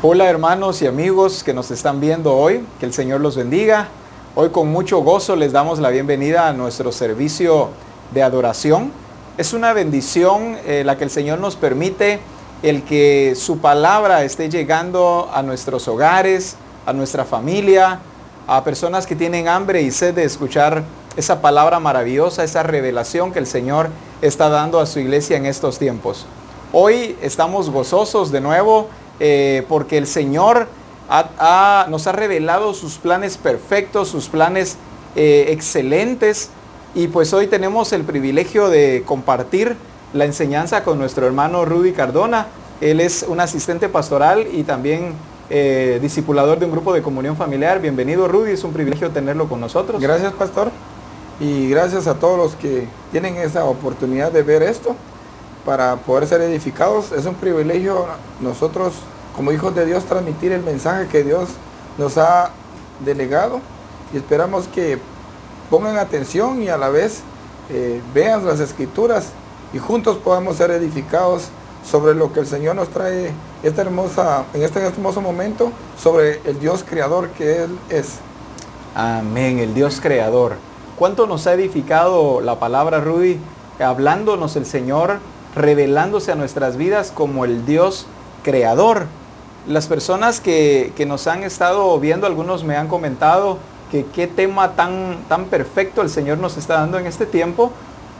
Hola hermanos y amigos que nos están viendo hoy, que el Señor los bendiga. Hoy con mucho gozo les damos la bienvenida a nuestro servicio de adoración. Es una bendición la que el Señor nos permite el que su palabra esté llegando a nuestros hogares, a nuestra familia, a personas que tienen hambre y sed de escuchar esa palabra maravillosa, esa revelación que el Señor está dando a su iglesia en estos tiempos. Hoy estamos gozosos de nuevo porque el Señor nos ha revelado sus planes perfectos, sus planes excelentes, y pues hoy tenemos el privilegio de compartir la enseñanza con nuestro hermano Rudy Cardona. Él es un asistente pastoral y también discipulador de un grupo de comunión familiar. Bienvenido, Rudy, es un privilegio tenerlo con nosotros. Gracias, pastor, y gracias a todos los que tienen esa oportunidad de ver esto para poder ser edificados. Es un privilegio nosotros como hijos de Dios transmitir el mensaje que Dios nos ha delegado, y esperamos que pongan atención y a la vez vean las escrituras y juntos podamos ser edificados sobre lo que el Señor nos trae en este hermoso momento, sobre el Dios creador que Él es. Amén, el Dios creador. ¿Cuánto nos ha edificado la palabra, Rudy? Hablándonos el Señor, revelándose a nuestras vidas como el Dios creador. Las personas que nos han estado viendo, algunos me han comentado que qué tema tan perfecto el Señor nos está dando en este tiempo,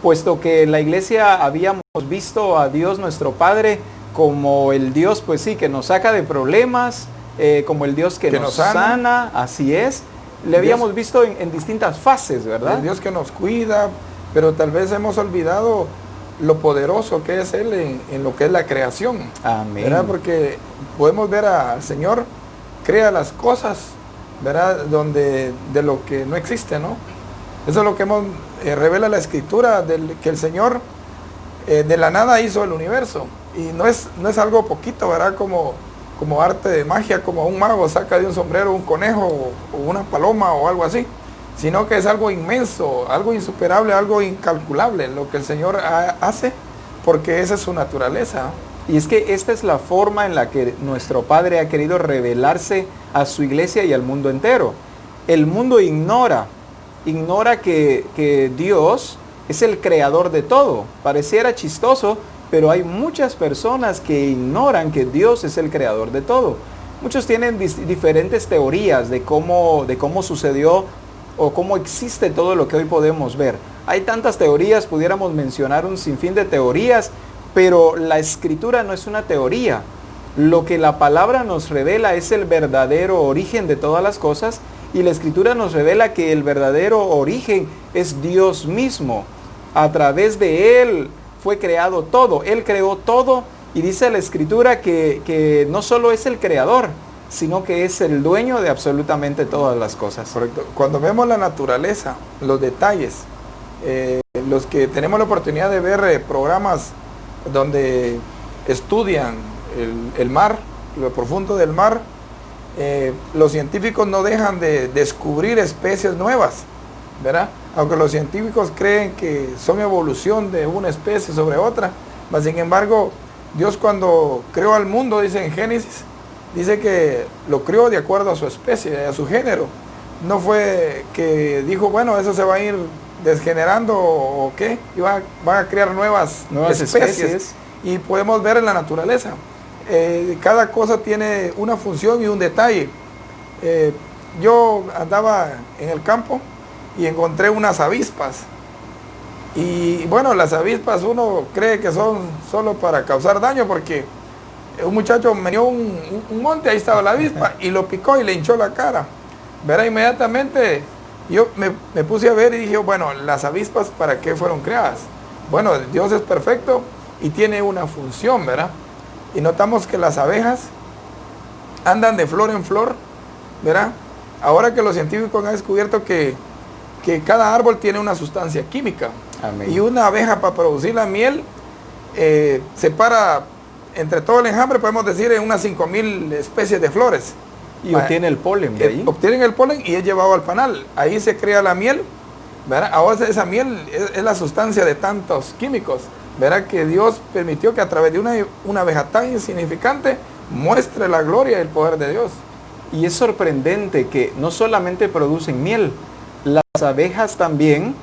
puesto que en la iglesia habíamos visto a Dios nuestro Padre como el Dios, pues sí, que nos saca de problemas, como el Dios que nos sana, así es. Le habíamos visto en distintas fases, ¿verdad? El Dios que nos cuida, pero tal vez hemos olvidado lo poderoso que es Él en lo que es la creación. Amén. ¿Verdad? Porque podemos ver al Señor crea las cosas, ¿verdad? De lo que no existe, ¿no? Eso es lo que revela la Escritura, que el Señor de la nada hizo el universo. Y no es algo poquito, ¿verdad? Como arte de magia, como un mago saca de un sombrero un conejo o una paloma o algo así, sino que es algo inmenso, algo insuperable, algo incalculable lo que el Señor hace, porque esa es su naturaleza. Y es que esta es la forma en la que nuestro Padre ha querido revelarse a su iglesia y al mundo entero. El mundo ignora que Dios es el creador de todo. Pareciera chistoso, pero hay muchas personas que ignoran que Dios es el creador de todo. Muchos tienen diferentes teorías de cómo sucedió o cómo existe todo lo que hoy podemos ver. Hay tantas teorías, pudiéramos mencionar un sinfín de teorías, pero la Escritura no es una teoría. Lo que la palabra nos revela es el verdadero origen de todas las cosas, y la Escritura nos revela que el verdadero origen es Dios mismo. A través de Él fue creado todo, Él creó todo, y dice la Escritura que no solo es el creador, sino que es el dueño de absolutamente todas las cosas. Correcto. Cuando vemos la naturaleza, los detalles, los que tenemos la oportunidad de ver programas donde estudian el mar, lo profundo del mar, los científicos no dejan de descubrir especies nuevas, ¿verdad? Aunque los científicos creen que son evolución de una especie sobre otra, mas sin embargo, Dios cuando creó al mundo, dice en Génesis, dice que lo creó de acuerdo a su especie, a su género. No fue que dijo, bueno, eso se va a ir desgenerando o qué, y van a crear nuevas especies. Y podemos ver en la naturaleza. Cada cosa tiene una función y un detalle. Yo andaba en el campo y encontré unas avispas. Y bueno, las avispas uno cree que son solo para causar daño, porque un muchacho me dio un monte, ahí estaba la avispa, y lo picó y le hinchó la cara. Verá, inmediatamente yo me puse a ver y dije, bueno, las avispas, ¿para qué fueron creadas? Bueno, Dios es perfecto y tiene una función, ¿verdad? Y notamos que las abejas andan de flor en flor, ¿verdad? Ahora que los científicos han descubierto que cada árbol tiene una sustancia química. Amén. Y una abeja, para producir la miel, separa entre todo el enjambre, podemos decir, en unas 5,000 especies de flores. Y obtiene el polen de ahí. Obtienen el polen y es llevado al panal. Ahí se crea la miel, ¿verdad? Ahora esa miel es la sustancia de tantos químicos, ¿verdad? Que Dios permitió que a través de una abeja tan insignificante muestre la gloria y el poder de Dios. Y es sorprendente que no solamente producen miel, las abejas también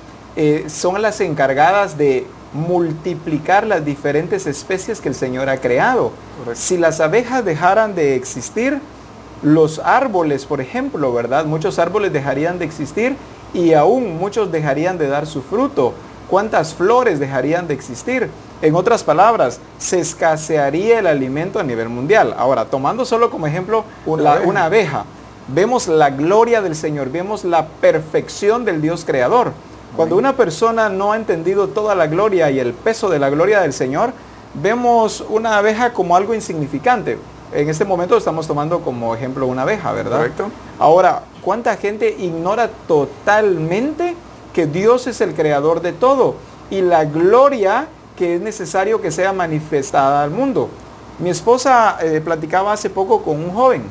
son las encargadas de multiplicar las diferentes especies que el Señor ha creado. Correcto. Si las abejas dejaran de existir, los árboles, por ejemplo, ¿verdad? Muchos árboles dejarían de existir y aún muchos dejarían de dar su fruto. ¿Cuántas flores dejarían de existir? En otras palabras, se escasearía el alimento a nivel mundial. Ahora, tomando solo como ejemplo una abeja, vemos la gloria del Señor, vemos la perfección del Dios creador. Cuando una persona no ha entendido toda la gloria y el peso de la gloria del Señor, vemos una abeja como algo insignificante. En este momento estamos tomando como ejemplo una abeja, ¿verdad? Correcto. Ahora, ¿cuánta gente ignora totalmente que Dios es el creador de todo y la gloria que es necesario que sea manifestada al mundo? Mi esposa platicaba hace poco con un joven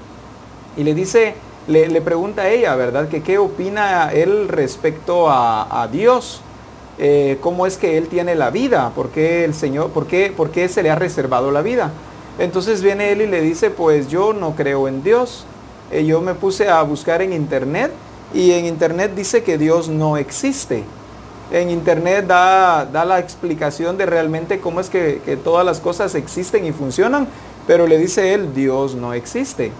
y le dice, le pregunta a ella, ¿verdad? Que qué opina él respecto a Dios. ¿Cómo es que él tiene la vida? ¿Por qué el Señor, por qué se le ha reservado la vida? Entonces viene él y le dice, pues yo no creo en Dios. Yo me puse a buscar en internet y en internet dice que Dios no existe. En internet da la explicación de realmente cómo es que todas las cosas existen y funcionan, pero le dice él, Dios no existe.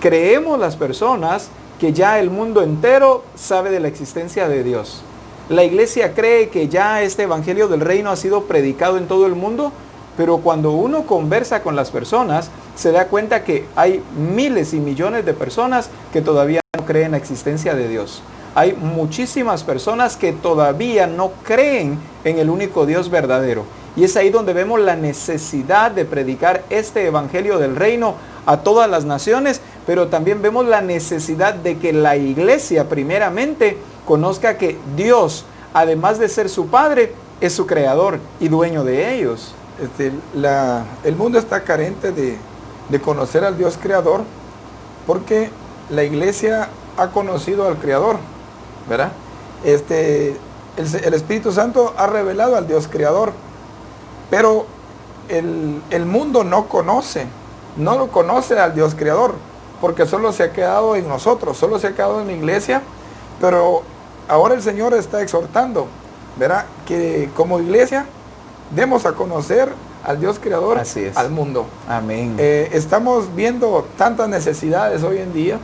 Creemos las personas que ya el mundo entero sabe de la existencia de Dios. La iglesia cree que ya este evangelio del reino ha sido predicado en todo el mundo, pero cuando uno conversa con las personas, se da cuenta que hay miles y millones de personas que todavía no creen en la existencia de Dios. Hay muchísimas personas que todavía no creen en el único Dios verdadero. Y es ahí donde vemos la necesidad de predicar este evangelio del reino a todas las naciones, pero también vemos la necesidad de que la iglesia primeramente conozca que Dios, además de ser su Padre, es su creador y dueño de ellos. El mundo está carente de conocer al Dios creador porque la iglesia ha conocido al creador, ¿verdad? El Espíritu Santo ha revelado al Dios creador, pero el mundo no lo conoce al Dios creador, porque solo se ha quedado en nosotros, solo se ha quedado en la iglesia, pero ahora el Señor está exhortando, ¿verdad? Que como iglesia demos a conocer al Dios creador al mundo. Amén. Estamos viendo tantas necesidades hoy en día,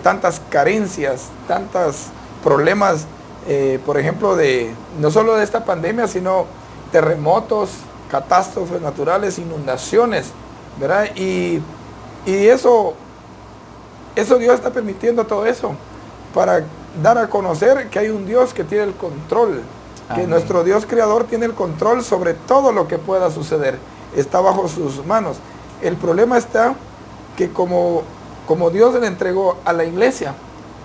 tantas carencias, tantos problemas, por ejemplo, no solo de esta pandemia, sino terremotos, catástrofes naturales, inundaciones, ¿verdad? Y eso Dios está permitiendo todo eso para dar a conocer que hay un Dios que tiene el control, que Amén. Nuestro Dios creador tiene el control sobre todo lo que pueda suceder, está bajo sus manos. El problema está que como Dios le entregó a la iglesia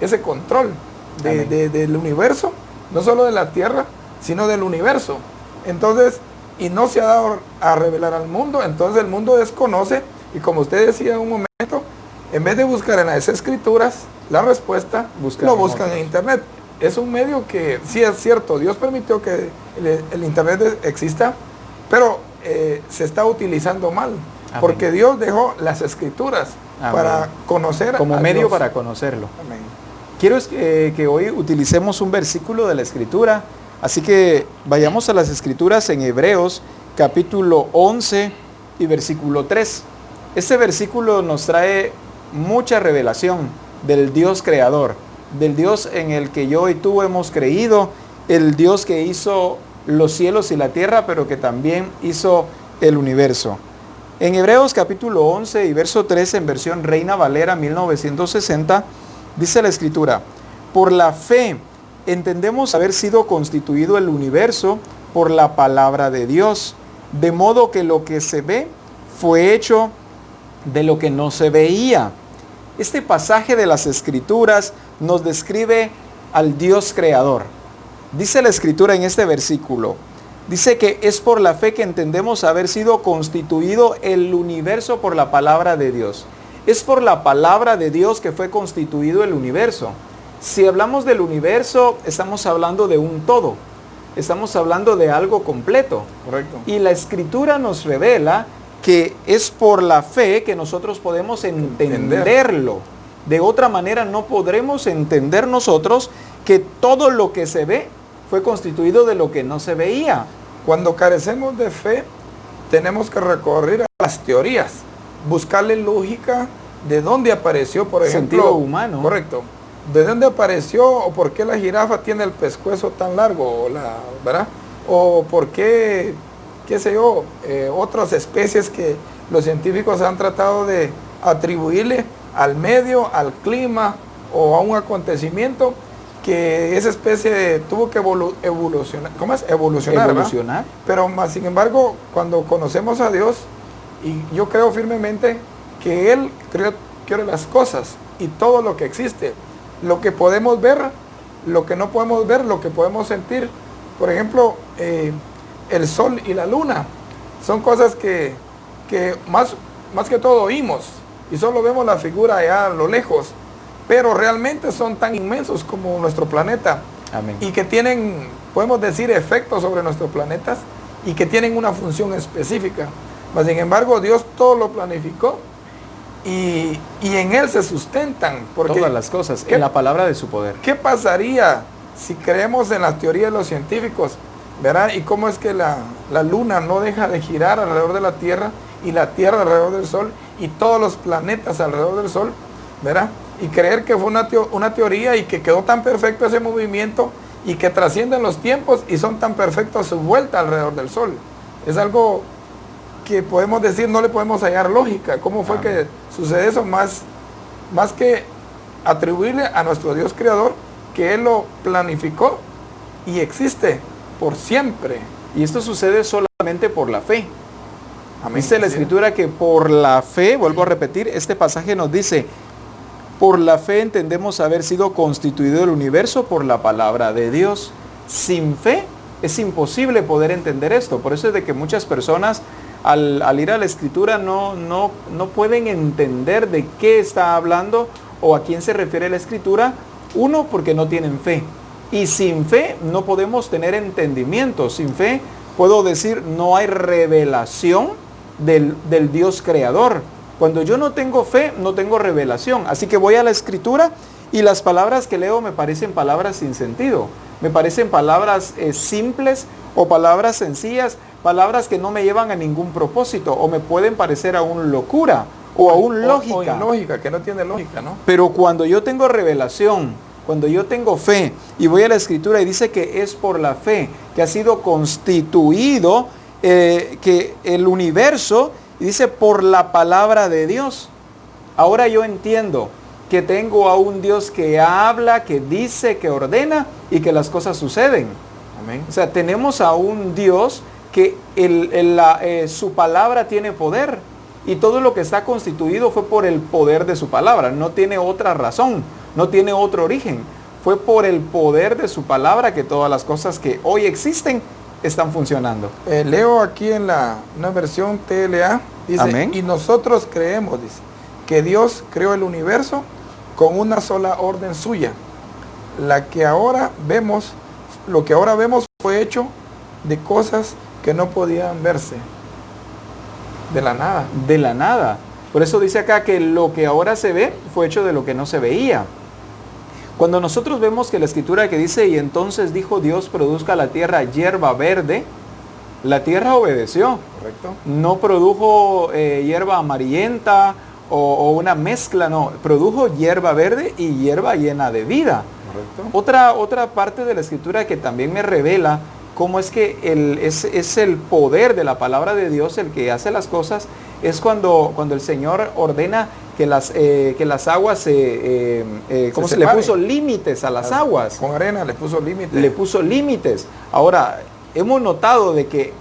ese control del universo, no solo de la tierra, sino del universo, entonces, y no se ha dado a revelar al mundo, entonces el mundo desconoce, y como usted decía en un momento, en vez de buscar en las escrituras la respuesta, lo buscan en internet. Es un medio que sí es cierto, Dios permitió que el internet exista, pero se está utilizando mal. Amén. Porque Dios dejó las escrituras Amén. Para conocer como a medio Dios. Para conocerlo. Amén. Quiero que hoy utilicemos un versículo de la escritura, así que vayamos a las escrituras en Hebreos capítulo 11 y versículo 3. Este versículo nos trae mucha revelación del Dios creador, del Dios en el que yo y tú hemos creído, el Dios que hizo los cielos y la tierra, pero que también hizo el universo. En Hebreos capítulo 11 y verso 3, en versión Reina Valera 1960, dice la escritura: por la fe entendemos haber sido constituido el universo por la palabra de Dios, de modo que lo que se ve fue hecho de lo que no se veía. Este pasaje de las escrituras nos describe al Dios creador. Dice la escritura en este versículo, dice que es por la fe que entendemos haber sido constituido el universo por la palabra de Dios. Es por la palabra de Dios que fue constituido el universo. Si hablamos del universo, estamos hablando de un todo. Estamos hablando de algo completo. Correcto. Y la escritura nos revela que es por la fe que nosotros podemos entenderlo. De otra manera no podremos entender nosotros que todo lo que se ve fue constituido de lo que no se veía. Cuando carecemos de fe, tenemos que recurrir a las teorías, buscarle lógica de dónde apareció, por ejemplo. Sentido humano. Correcto. ¿De dónde apareció o por qué la jirafa tiene el pescuezo tan largo? ¿Verdad? O por qué, qué sé yo, otras especies que los científicos han tratado de atribuirle al medio, al clima o a un acontecimiento que esa especie tuvo que evolucionar. ¿Cómo es? Evolucionar. Pero más sin embargo, cuando conocemos a Dios, y yo creo firmemente que Él creó las cosas y todo lo que existe, lo que podemos ver, lo que no podemos ver, lo que podemos sentir. Por ejemplo, el sol y la luna son cosas que más que todo oímos y solo vemos la figura allá a lo lejos, pero realmente son tan inmensos como nuestro planeta. Amén. Y que tienen, podemos decir, efectos sobre nuestros planetas y que tienen una función específica. Mas, sin embargo, Dios todo lo planificó y en Él se sustentan. Porque, todas las cosas, en la palabra de su poder. ¿Qué pasaría si creemos en las teorías de los científicos? ¿Verdad? Y cómo es que la luna no deja de girar alrededor de la Tierra y la Tierra alrededor del Sol y todos los planetas alrededor del Sol, ¿verdad? Y creer que fue una teoría y que quedó tan perfecto ese movimiento y que trascienden los tiempos y son tan perfectos su vuelta alrededor del Sol. Es algo que podemos decir, no le podemos hallar lógica. ¿Cómo fue que sucede eso? Más que atribuirle a nuestro Dios creador que Él lo planificó y existe por siempre. Y esto sucede solamente por la fe. Amén. Dice la Escritura que por la fe, vuelvo a repetir, este pasaje nos dice, por la fe entendemos haber sido constituido el universo por la palabra de Dios. Sin fe es imposible poder entender esto. Por eso es de que muchas personas al ir a la Escritura no pueden entender de qué está hablando o a quién se refiere la Escritura. Uno, porque no tienen fe. Y sin fe no podemos tener entendimiento. Sin fe puedo decir no hay revelación del Dios creador. Cuando yo no tengo fe, no tengo revelación. Así que voy a la Escritura y las palabras que leo me parecen palabras sin sentido. Me parecen palabras simples o palabras sencillas, palabras que no me llevan a ningún propósito o me pueden parecer aún locura o aún lógica. O ilógica, que no tiene lógica, ¿no? Pero cuando yo tengo revelación, cuando yo tengo fe y voy a la Escritura y dice que es por la fe que ha sido constituido que el universo, y dice por la palabra de Dios. Ahora yo entiendo que tengo a un Dios que habla, que dice, que ordena y que las cosas suceden. Amén. O sea, tenemos a un Dios que su palabra tiene poder y todo lo que está constituido fue por el poder de su palabra. No tiene otra razón, no tiene otro origen. Fue por el poder de su palabra que todas las cosas que hoy existen están funcionando. Leo aquí en una versión TLA, dice, Amén. Y nosotros creemos, dice, que Dios creó el universo con una sola orden suya. Lo que ahora vemos fue hecho de cosas que no podían verse. De la nada. De la nada. Por eso dice acá que lo que ahora se ve fue hecho de lo que no se veía. Cuando nosotros vemos que la Escritura que dice, y entonces dijo Dios, produzca la tierra hierba verde, la tierra obedeció. Correcto. No produjo hierba amarillenta o una mezcla, no. Produjo hierba verde y hierba llena de vida. Correcto. Otra parte de la Escritura que también me revela cómo es que es el poder de la palabra de Dios el que hace las cosas, es cuando el Señor ordena que las aguas ¿cómo se le puso límites a las aguas? Con arena le puso límites. Le puso límites. Ahora, hemos notado de que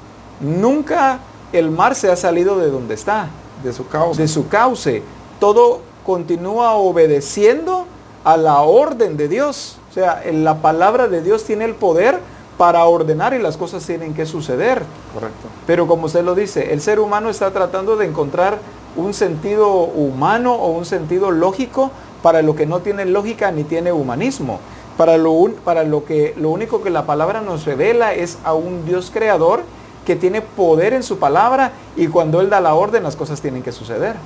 nunca el mar se ha salido de donde está. De su cauce. De su cauce. Todo continúa obedeciendo a la orden de Dios. O sea, la palabra de Dios tiene el poder para ordenar y las cosas tienen que suceder. Correcto. Pero como usted lo dice, el ser humano está tratando de encontrar un sentido humano o un sentido lógico para lo que no tiene lógica ni tiene humanismo. Para lo único que la palabra nos revela es a un Dios creador que tiene poder en su palabra y cuando Él da la orden las cosas tienen que suceder.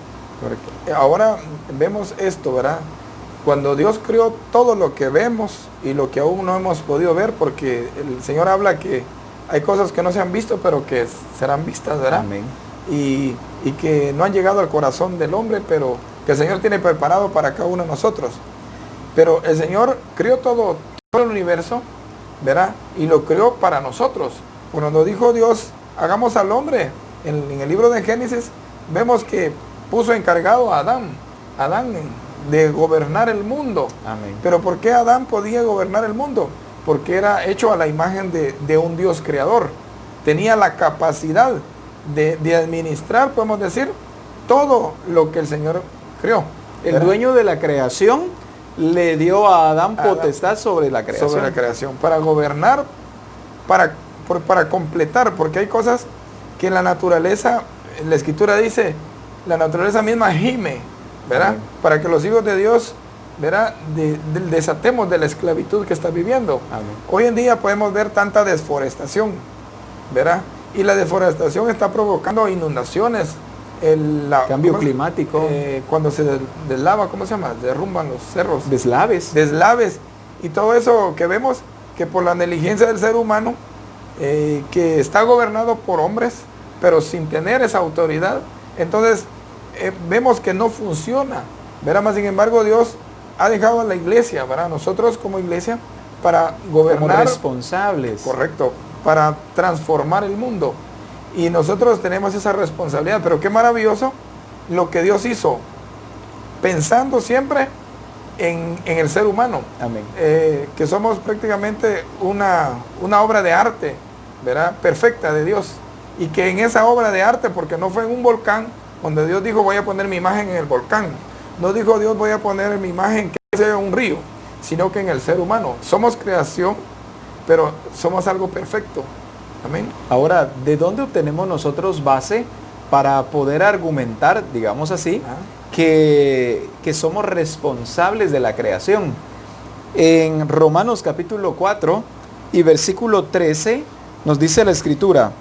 Correcto. Ahora vemos esto, ¿verdad? Cuando Dios creó todo lo que vemos y lo que aún no hemos podido ver, porque el Señor habla que hay cosas que no se han visto, pero que serán vistas, ¿verdad? Amén. Y que no han llegado al corazón del hombre, pero que el Señor tiene preparado para cada uno de nosotros. Pero el Señor creó todo el universo, ¿verdad? Y lo creó para nosotros. Cuando dijo Dios, hagamos al hombre, en el libro de Génesis, vemos que puso encargado a Adán de gobernar el mundo. Amén. Pero ¿por qué Adán podía gobernar el mundo? Porque era hecho a la imagen de un Dios creador. Tenía la capacidad de administrar, podemos decir, todo lo que el Señor creó. El dueño de la creación le dio a Adán potestad sobre la creación. Sobre la creación, para gobernar, para completar, porque hay cosas que en la naturaleza, la Escritura dice, la naturaleza misma gime, ¿verdad? Amén. Para que los hijos de Dios, ¿verdad? Desatemos de la esclavitud que está viviendo. Amén. Hoy en día podemos ver tanta desforestación, ¿verdad? Y la deforestación está provocando inundaciones, cambio climático, cuando se deslava, ¿cómo se llama? Derrumban los cerros. deslaves. Y todo eso que vemos que por la negligencia del ser humano, que está gobernado por hombres, pero sin tener esa autoridad, entonces vemos que no funciona, ¿verdad? Más sin embargo, Dios ha dejado a la iglesia, ¿verdad? Nosotros como iglesia, para gobernar. Como responsables. Correcto, para transformar el mundo. Y nosotros tenemos esa responsabilidad, pero qué maravilloso lo que Dios hizo, pensando siempre en el ser humano. Amén. Que somos prácticamente una obra de arte, ¿verdad? Perfecta de Dios. Y que en esa obra de arte, porque no fue en un volcán, donde Dios dijo voy a poner mi imagen en el volcán. No dijo Dios voy a poner mi imagen que sea un río, sino que en el ser humano. Somos creación, pero somos algo perfecto. Amén. Ahora, ¿de dónde obtenemos nosotros base para poder argumentar, digamos así, que somos responsables de la creación? En Romanos capítulo 4 y versículo 13 nos dice la Escritura,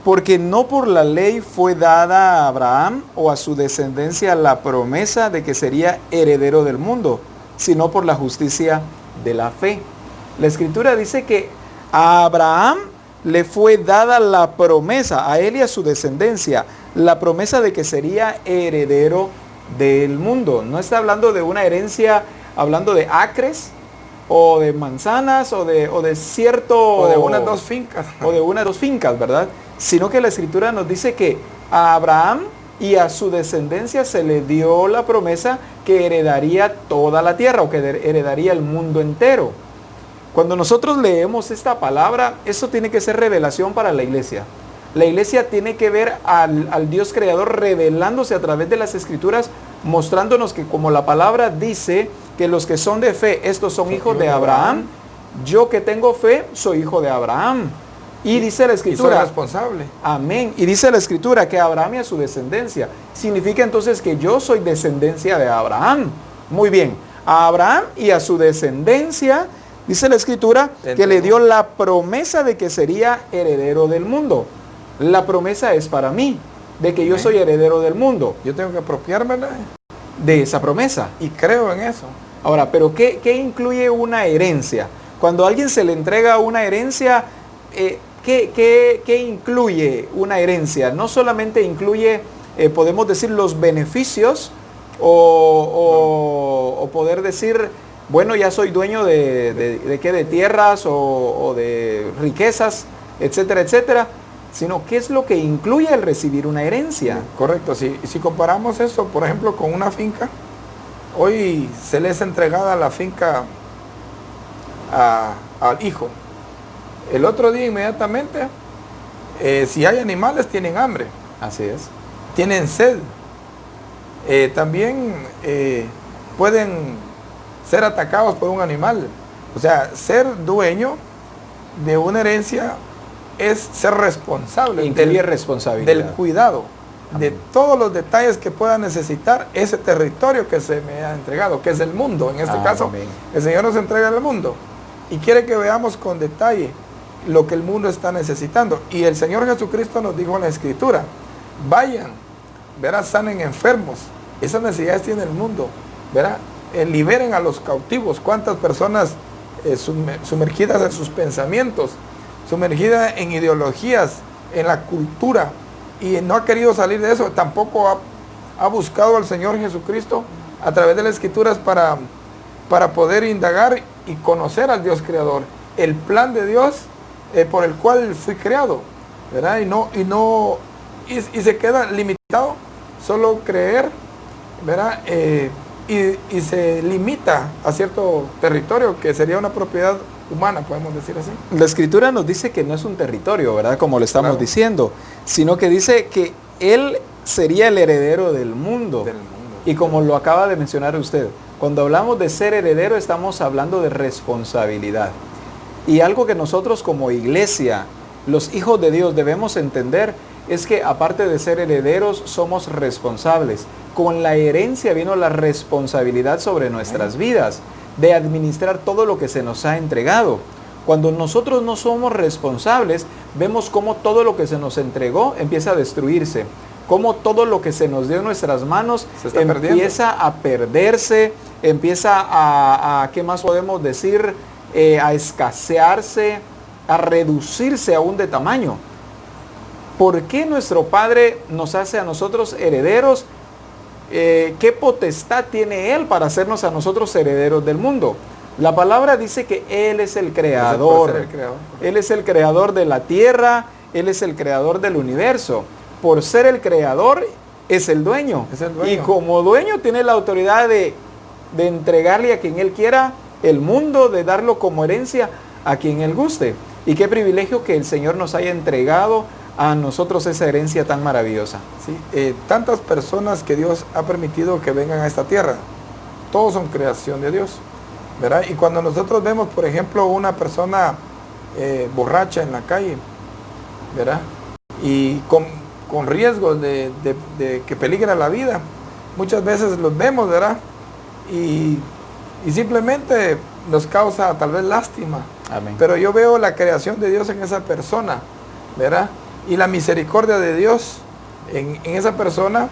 porque no por la ley fue dada a Abraham o a su descendencia la promesa de que sería heredero del mundo, sino por la justicia de la fe. La Escritura dice que a Abraham le fue dada la promesa, a él y a su descendencia, la promesa de que sería heredero del mundo. No está hablando de una herencia, hablando de acres, o de manzanas, o de cierto... O de unas dos fincas. O de unas dos fincas, ¿verdad? Sino que la Escritura nos dice que a Abraham y a su descendencia se le dio la promesa que heredaría toda la tierra, o que heredaría el mundo entero. Cuando nosotros leemos esta palabra, eso tiene que ser revelación para la iglesia. La iglesia tiene que ver al Dios creador revelándose a través de las Escrituras, mostrándonos que como la palabra dice que los que son de fe, estos son hijos de Abraham. Yo que tengo fe, soy hijo de Abraham. Y dice la Escritura, y soy responsable. Amén. Y dice la Escritura que Abraham y a su descendencia. Significa entonces que yo soy descendencia de Abraham. Muy bien. A Abraham y a su descendencia, dice la Escritura, que le dio la promesa de que sería heredero del mundo. La promesa es para mí, de que yo soy heredero del mundo. Yo tengo que apropiármela de esa promesa. Y creo en eso. Ahora, pero ¿qué incluye una herencia? Cuando a alguien se le entrega una herencia, ¿qué incluye una herencia? No solamente incluye, podemos decir, los beneficios o poder decir, bueno, ya soy dueño de tierras o de riquezas, etcétera, etcétera, sino qué es lo que incluye el recibir una herencia. Correcto, si comparamos eso, por ejemplo, con una finca, hoy se le es entregada la finca al hijo. El otro día inmediatamente, si hay animales, tienen hambre. Así es. Tienen sed. También pueden ser atacados por un animal. O sea, ser dueño de una herencia es ser responsable. Incluye responsabilidad. Del cuidado. Amén. De todos los detalles que pueda necesitar ese territorio que se me ha entregado, que es el mundo. En este caso, amén, el Señor nos entrega el mundo. Y quiere que veamos con detalle lo que el mundo está necesitando. Y el Señor Jesucristo nos dijo en la Escritura, vayan, verá, sanen enfermos. Esas necesidades tiene el mundo, verá, liberen a los cautivos. ¿Cuántas personas sumergidas en sus pensamientos, sumergidas en ideologías, en la cultura, y no ha querido salir de eso? Tampoco ha buscado al Señor Jesucristo a través de las Escrituras para poder indagar y conocer al Dios Creador, el plan de Dios por el cual fui creado, ¿verdad? Y se queda limitado solo creer, ¿verdad? Y se limita a cierto territorio que sería una propiedad humana, podemos decir así. La Escritura nos dice que no es un territorio, ¿verdad? Como lo estamos Claro. diciendo, sino que dice que Él sería el heredero del mundo. Y como lo acaba de mencionar usted, cuando hablamos de ser heredero estamos hablando de responsabilidad. Y algo que nosotros como iglesia, los hijos de Dios, debemos entender es que aparte de ser herederos, somos responsables. Con la herencia vino la responsabilidad sobre nuestras vidas, de administrar todo lo que se nos ha entregado. Cuando nosotros no somos responsables, vemos cómo todo lo que se nos entregó empieza a destruirse, cómo todo lo que se nos dio en nuestras manos empieza a perderse, empieza a ¿qué más podemos decir? A escasearse, a reducirse aún de tamaño. ¿Por qué nuestro Padre nos hace a nosotros herederos? ¿Qué potestad tiene Él para hacernos a nosotros herederos del mundo? La palabra dice que Él es el creador. Él es el creador de la tierra, Él es el creador del universo. Por ser el creador, es el dueño. Y como dueño tiene la autoridad de entregarle a quien Él quiera el mundo, de darlo como herencia a quien Él guste. Y qué privilegio que el Señor nos haya entregado a nosotros esa herencia tan maravillosa. Sí, tantas personas que Dios ha permitido que vengan a esta tierra, todos son creación de Dios, ¿verdad? Y cuando nosotros vemos, por ejemplo, una persona borracha en la calle, ¿verdad? Y con riesgos de que peligra la vida, muchas veces los vemos, ¿verdad? Y simplemente nos causa tal vez lástima. Amén. Pero yo veo la creación de Dios en esa persona, ¿verdad? Y la misericordia de Dios en esa persona,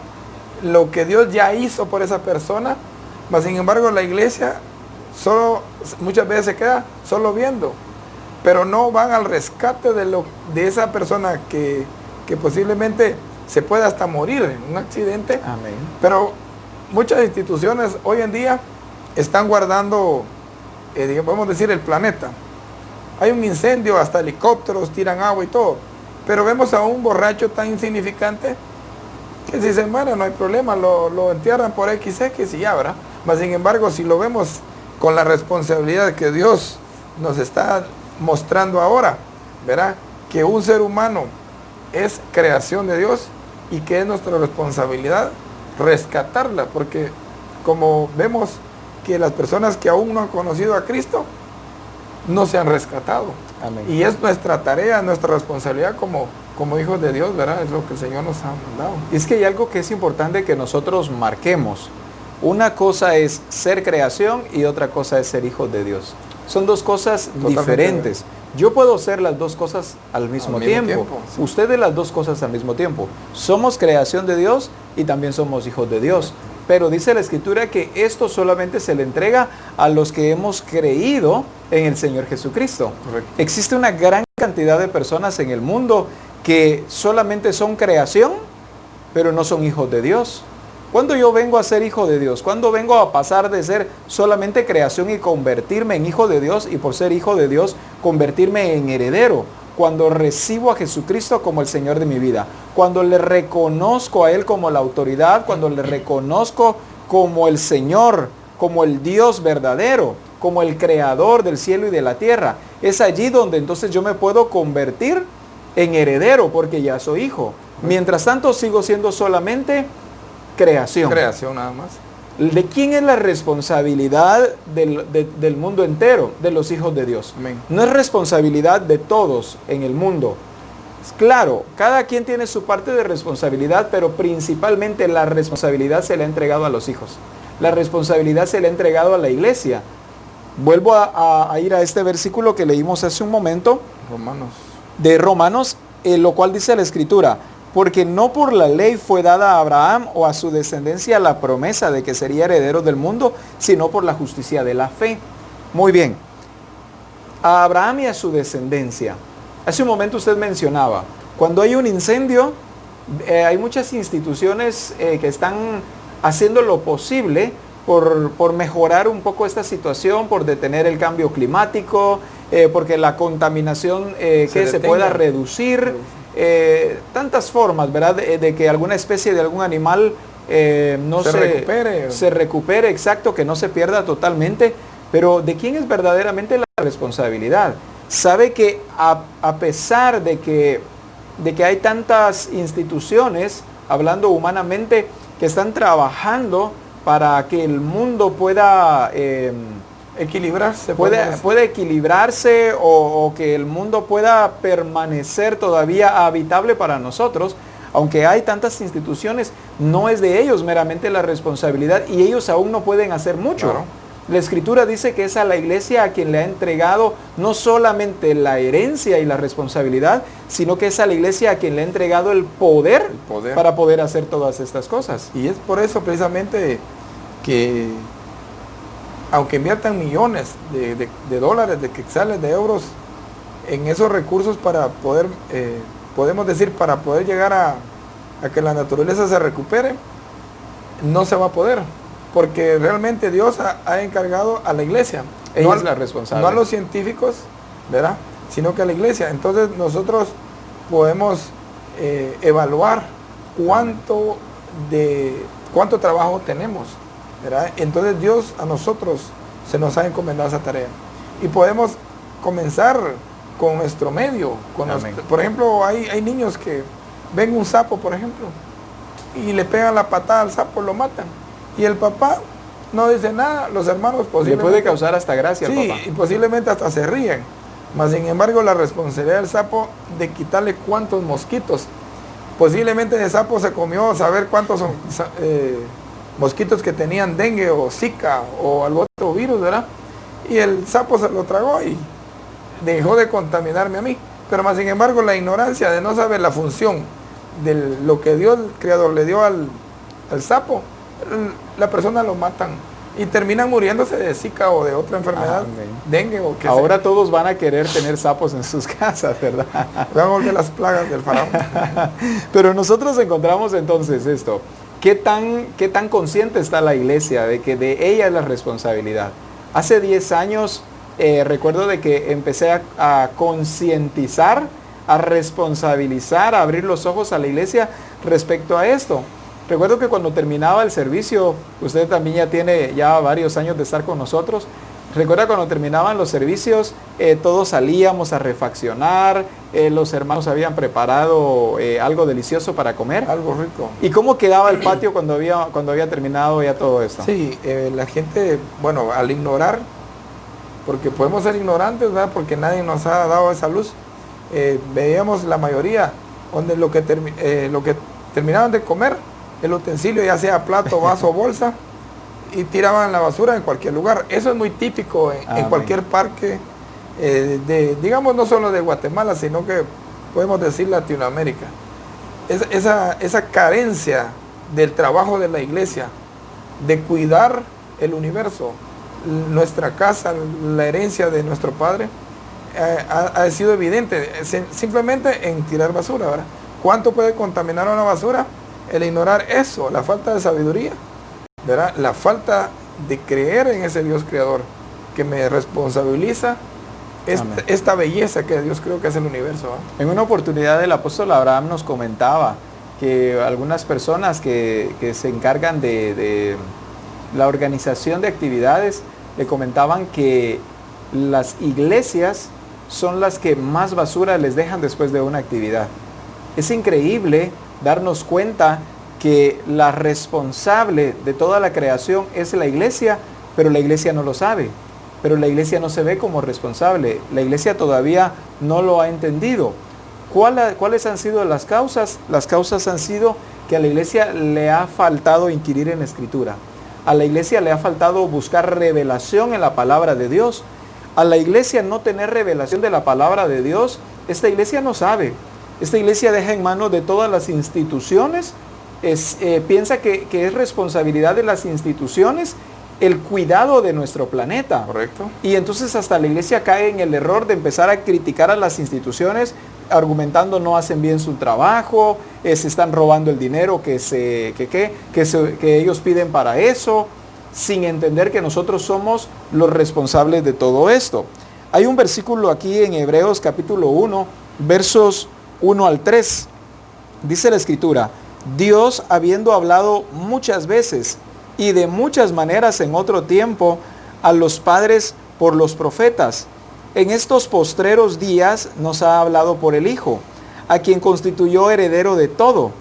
lo que Dios ya hizo por esa persona, mas sin embargo la iglesia muchas veces se queda solo viendo, pero no van al rescate de esa persona que podosiblemente se puede hasta morir en un accidente. Amén. Pero muchas instituciones hoy en día están guardando, podemos decir, el planeta. Hay un incendio, hasta helicópteros tiran agua y todo. Pero vemos a un borracho tan insignificante que si se muere no hay problema, lo entierran por XX y ya, ¿verdad? Mas sin embargo, si lo vemos con la responsabilidad que Dios nos está mostrando ahora, ¿verdad? Que un ser humano es creación de Dios y que es nuestra responsabilidad rescatarla, porque como vemos que las personas que aún no han conocido a Cristo no se han rescatado. Amén. Y es nuestra tarea, nuestra responsabilidad como hijos de Dios, ¿verdad? Es lo que el Señor nos ha mandado. Y es que hay algo que es importante que nosotros marquemos. Una cosa es ser creación y otra cosa es ser hijos de Dios. Son dos cosas Totalmente diferentes. Yo puedo ser las dos cosas al mismo tiempo. Sí. Ustedes las dos cosas al mismo tiempo. Somos creación de Dios y también somos hijos de Dios. Pero dice la Escritura que esto solamente se le entrega a los que hemos creído en el Señor Jesucristo. Correcto. Existe una gran cantidad de personas en el mundo que solamente son creación, pero no son hijos de Dios. ¿Cuándo yo vengo a ser hijo de Dios? ¿Cuándo vengo a pasar de ser solamente creación y convertirme en hijo de Dios, y por ser hijo de Dios convertirme en heredero? Cuando recibo a Jesucristo como el Señor de mi vida, cuando le reconozco a Él como la autoridad, cuando le reconozco como el Señor, como el Dios verdadero, como el creador del cielo y de la tierra. Es allí donde entonces yo me puedo convertir en heredero, porque ya soy hijo. Mientras tanto sigo siendo solamente creación. Creación nada más. ¿De quién es la responsabilidad del mundo entero? De los hijos de Dios. Amén. No es responsabilidad de todos en el mundo. Claro, cada quien tiene su parte de responsabilidad, pero principalmente la responsabilidad se le ha entregado a los hijos. La responsabilidad se le ha entregado a la iglesia. Vuelvo a ir a este versículo que leímos hace un momento, Romanos. De Romanos, lo cual dice la Escritura, porque no por la ley fue dada a Abraham o a su descendencia la promesa de que sería heredero del mundo, sino por la justicia de la fe. Muy bien, a Abraham y a su descendencia. Hace un momento usted mencionaba, cuando hay un incendio, hay muchas instituciones que están haciendo lo posible por mejorar un poco esta situación, por detener el cambio climático, porque la contaminación se pueda reducir, tantas formas, ¿verdad? De que alguna especie de algún animal no se recupere, exacto, que no se pierda totalmente. Pero ¿de quién es verdaderamente la responsabilidad? Sabe que a pesar de que hay tantas instituciones, hablando humanamente, que están trabajando para que el mundo pueda equilibrarse, puede equilibrarse o que el mundo pueda permanecer todavía habitable para nosotros, aunque hay tantas instituciones, no es de ellos meramente la responsabilidad y ellos aún no pueden hacer mucho. Claro. La Escritura dice que es a la iglesia a quien le ha entregado no solamente la herencia y la responsabilidad, sino que es a la iglesia a quien le ha entregado el poder para poder hacer todas estas cosas. Y es por eso precisamente que aunque inviertan millones de dólares, de quetzales, de euros en esos recursos para poder, podemos decir, para poder llegar a que la naturaleza se recupere, no se va a poder. Porque realmente Dios ha encargado a la iglesia. Ella es la responsable. No a los científicos, ¿verdad? Sino que a la iglesia. Entonces nosotros podemos evaluar cuánto trabajo tenemos, ¿verdad? Entonces Dios a nosotros se nos ha encomendado esa tarea. Y podemos comenzar con nuestro medio. Por ejemplo, hay niños que ven un sapo, por ejemplo, y le pegan la patada al sapo, lo matan. Y el papá no dice nada, los hermanos posiblemente... Le puede causar hasta gracia al papá. Sí, y posiblemente hasta se ríen. Mas sin embargo la responsabilidad del sapo de quitarle cuántos mosquitos. Posiblemente el sapo se comió saber cuántos son mosquitos que tenían dengue o zika o algún otro virus, ¿verdad? Y el sapo se lo tragó y dejó de contaminarme a mí. Pero más sin embargo la ignorancia de no saber la función de lo que Dios, el Creador, le dio al sapo, la persona lo matan y terminan muriéndose de zika o de otra enfermedad, dengue o qué. Ahora todos van a querer tener sapos en sus casas, ¿verdad? Van a volver las plagas del faraón. Pero nosotros encontramos entonces esto. ¿Qué tan consciente está la iglesia de que de ella es la responsabilidad? Hace 10 años recuerdo de que empecé a concientizar, a responsabilizar, a abrir los ojos a la iglesia respecto a esto. Recuerdo que cuando terminaba el servicio, usted también ya tiene varios años de estar con nosotros. Recuerda cuando terminaban los servicios, todos salíamos a refaccionar, los hermanos habían preparado algo delicioso para comer. Algo rico. ¿Y cómo quedaba el patio cuando había terminado ya todo esto? Sí, la gente, bueno, al ignorar, porque podemos ser ignorantes, ¿verdad? Porque nadie nos ha dado esa luz. Veíamos la mayoría, donde lo que terminaban de comer, el utensilio, ya sea plato, vaso, bolsa, y tiraban la basura en cualquier lugar. Eso es muy típico en cualquier parque, digamos no solo de Guatemala, sino que podemos decir Latinoamérica. Esa carencia del trabajo de la iglesia, de cuidar el universo, nuestra casa, la herencia de nuestro Padre, ha sido evidente, simplemente en tirar basura, ¿verdad? ¿Cuánto puede contaminar una basura? El ignorar eso, la falta de sabiduría, ¿verdad? La falta de creer en ese Dios creador que me responsabiliza esta belleza que Dios creó que es el universo, ¿verdad? En una oportunidad el apóstol Abraham nos comentaba que algunas personas que se encargan de la organización de actividades le comentaban que las iglesias son las que más basura les dejan después de una actividad. Es increíble darnos cuenta que la responsable de toda la creación es la iglesia, pero la iglesia no lo sabe. Pero la iglesia no se ve como responsable. La iglesia todavía no lo ha entendido. ¿Cuáles han sido las causas? Las causas han sido que a la iglesia le ha faltado inquirir en la Escritura. A la iglesia le ha faltado buscar revelación en la palabra de Dios. a la iglesia no tener revelación de la palabra de Dios, esta iglesia no sabe. Esta iglesia deja en manos de todas las instituciones, piensa que es responsabilidad de las instituciones el cuidado de nuestro planeta. Correcto. Y entonces hasta la iglesia cae en el error de empezar a criticar a las instituciones, argumentando no hacen bien su trabajo, se están robando el dinero que ellos piden para eso, sin entender que nosotros somos los responsables de todo esto. Hay un versículo aquí en Hebreos capítulo 1, versos 1 al 3. Dice la Escritura: Dios, habiendo hablado muchas veces y de muchas maneras en otro tiempo a los padres por los profetas, en estos postreros días nos ha hablado por el Hijo, a quien constituyó heredero de todo,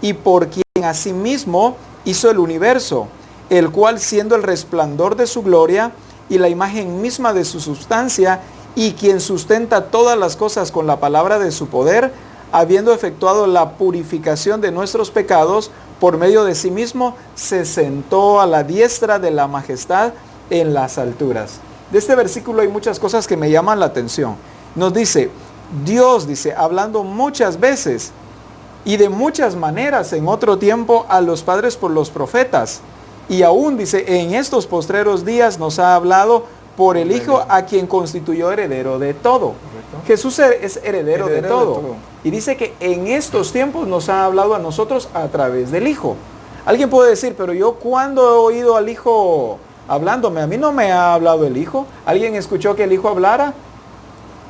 y por quien asimismo hizo el universo, el cual, siendo el resplandor de su gloria y la imagen misma de su sustancia, y quien sustenta todas las cosas con la palabra de su poder, habiendo efectuado la purificación de nuestros pecados, por medio de sí mismo, se sentó a la diestra de la majestad en las alturas. De este versículo hay muchas cosas que me llaman la atención. Nos dice, Dios, dice, hablando muchas veces y de muchas maneras en otro tiempo a los padres por los profetas. Y aún dice, en estos postreros días nos ha hablado por el Hijo, a quien constituyó heredero de todo. Correcto. Jesús es heredero de todo. Y dice que en estos tiempos nos ha hablado a nosotros a través del Hijo. Alguien puede decir, pero yo ¿cuándo he oído al Hijo hablándome? A mí no me ha hablado el Hijo. ¿Alguien escuchó que el Hijo hablara?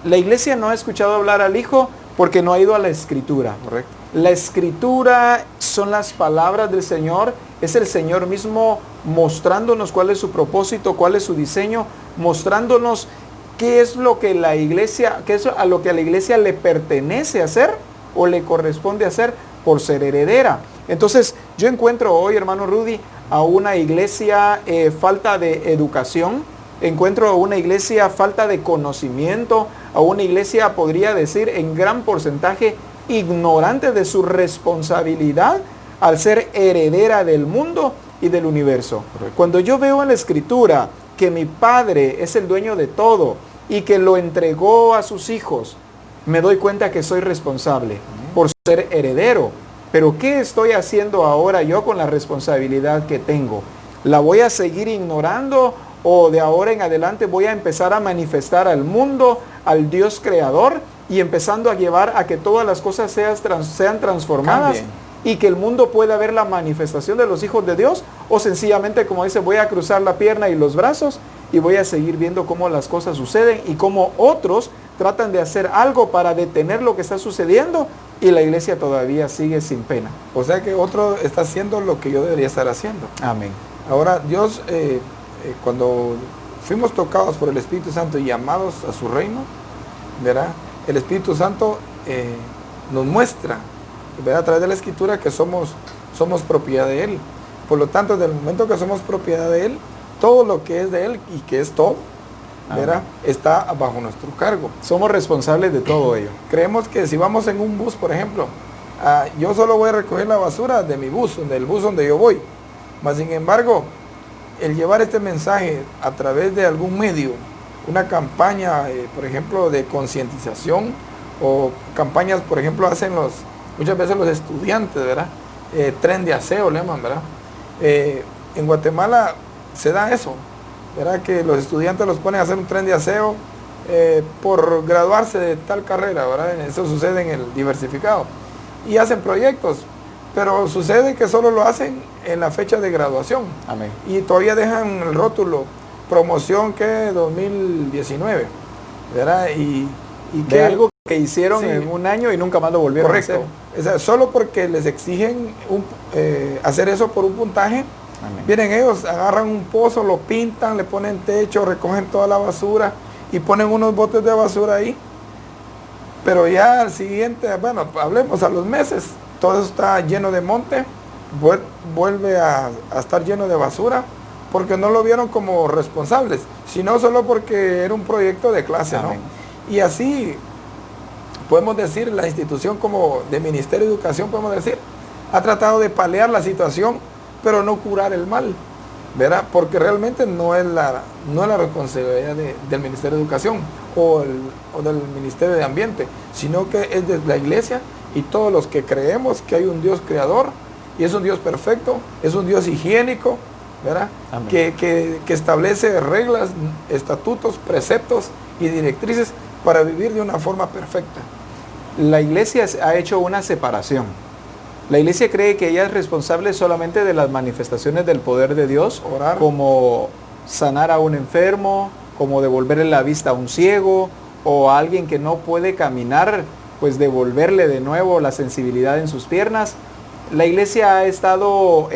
La iglesia no ha escuchado hablar al Hijo porque no ha ido a la Escritura. Correcto. La Escritura son las palabras del Señor, es el Señor mismo mostrándonos cuál es su propósito, cuál es su diseño, mostrándonos qué es lo que la iglesia, qué es a lo que a la iglesia le pertenece hacer o le corresponde hacer por ser heredera. Entonces, yo encuentro hoy, hermano Rudy, a una iglesia falta de educación, encuentro a una iglesia falta de conocimiento, a una iglesia, podría decir, en gran porcentaje ignorante de su responsabilidad al ser heredera del mundo y del universo. Correcto. Cuando yo veo en la Escritura que mi Padre es el dueño de todo y que lo entregó a sus hijos, me doy cuenta que soy responsable por ser heredero. Pero ¿qué estoy haciendo ahora yo con la responsabilidad que tengo? ¿La voy a seguir ignorando o de ahora en adelante voy a empezar a manifestar al mundo, al Dios creador, y empezando a llevar a que todas las cosas sean transformadas? Cambien. Y que el mundo pueda ver la manifestación de los hijos de Dios? ¿O sencillamente, como dice, voy a cruzar la pierna y los brazos y voy a seguir viendo cómo las cosas suceden y cómo otros tratan de hacer algo para detener lo que está sucediendo y la iglesia todavía sigue sin pena? O sea que otro está haciendo lo que yo debería estar haciendo. Amén. Ahora, Dios, cuando fuimos tocados por el Espíritu Santo y llamados a su reino, ¿verdad? El Espíritu Santo nos muestra, ¿verdad?, a través de la Escritura, que somos propiedad de Él. Por lo tanto, desde el momento que somos propiedad de Él, todo lo que es de Él y que es todo, ¿verdad?, está bajo nuestro cargo. Somos responsables de todo ello. Creemos que si vamos en un bus, por ejemplo, yo solo voy a recoger la basura de mi bus, del bus donde yo voy. Mas, sin embargo, el llevar este mensaje a través de algún medio, una campaña, por ejemplo, de concientización, o campañas, por ejemplo, hacen muchas veces los estudiantes, ¿verdad? Tren de aseo, le llaman, ¿verdad? En Guatemala se da eso, ¿verdad? Que los estudiantes los ponen a hacer un tren de aseo por graduarse de tal carrera, ¿verdad? Eso sucede en el diversificado. Y hacen proyectos, pero sucede que solo lo hacen en la fecha de graduación. Amén. Y todavía dejan el rótulo, promoción que 2019, ¿verdad? Y que algo que hicieron en un año y nunca más lo volvieron a hacer. O sea, solo porque les exigen hacer eso por un puntaje. Amén. Vienen ellos, agarran un pozo, lo pintan, le ponen techo, recogen toda la basura y ponen unos botes de basura ahí. Pero ya al siguiente, bueno, hablemos a los meses, todo eso está lleno de monte, vuelve a estar lleno de basura, porque no lo vieron como responsables, sino solo porque era un proyecto de clase, ¿no? Y así podemos decir, la institución como de Ministerio de Educación, podemos decir, ha tratado de paliar la situación, pero no curar el mal, ¿verdad? Porque realmente no es la responsabilidad del Ministerio de Educación o del Ministerio de Ambiente, sino que es de la iglesia y todos los que creemos que hay un Dios creador y es un Dios perfecto, es un Dios higiénico, ¿verdad? Que establece reglas, estatutos, preceptos y directrices para vivir de una forma perfecta. La iglesia ha hecho una separación. La iglesia cree que ella es responsable solamente de las manifestaciones del poder de Dios, Orar, como sanar a un enfermo, como devolverle la vista a un ciego, o a alguien que no puede caminar, pues devolverle de nuevo la sensibilidad en sus piernas. La iglesia ha estado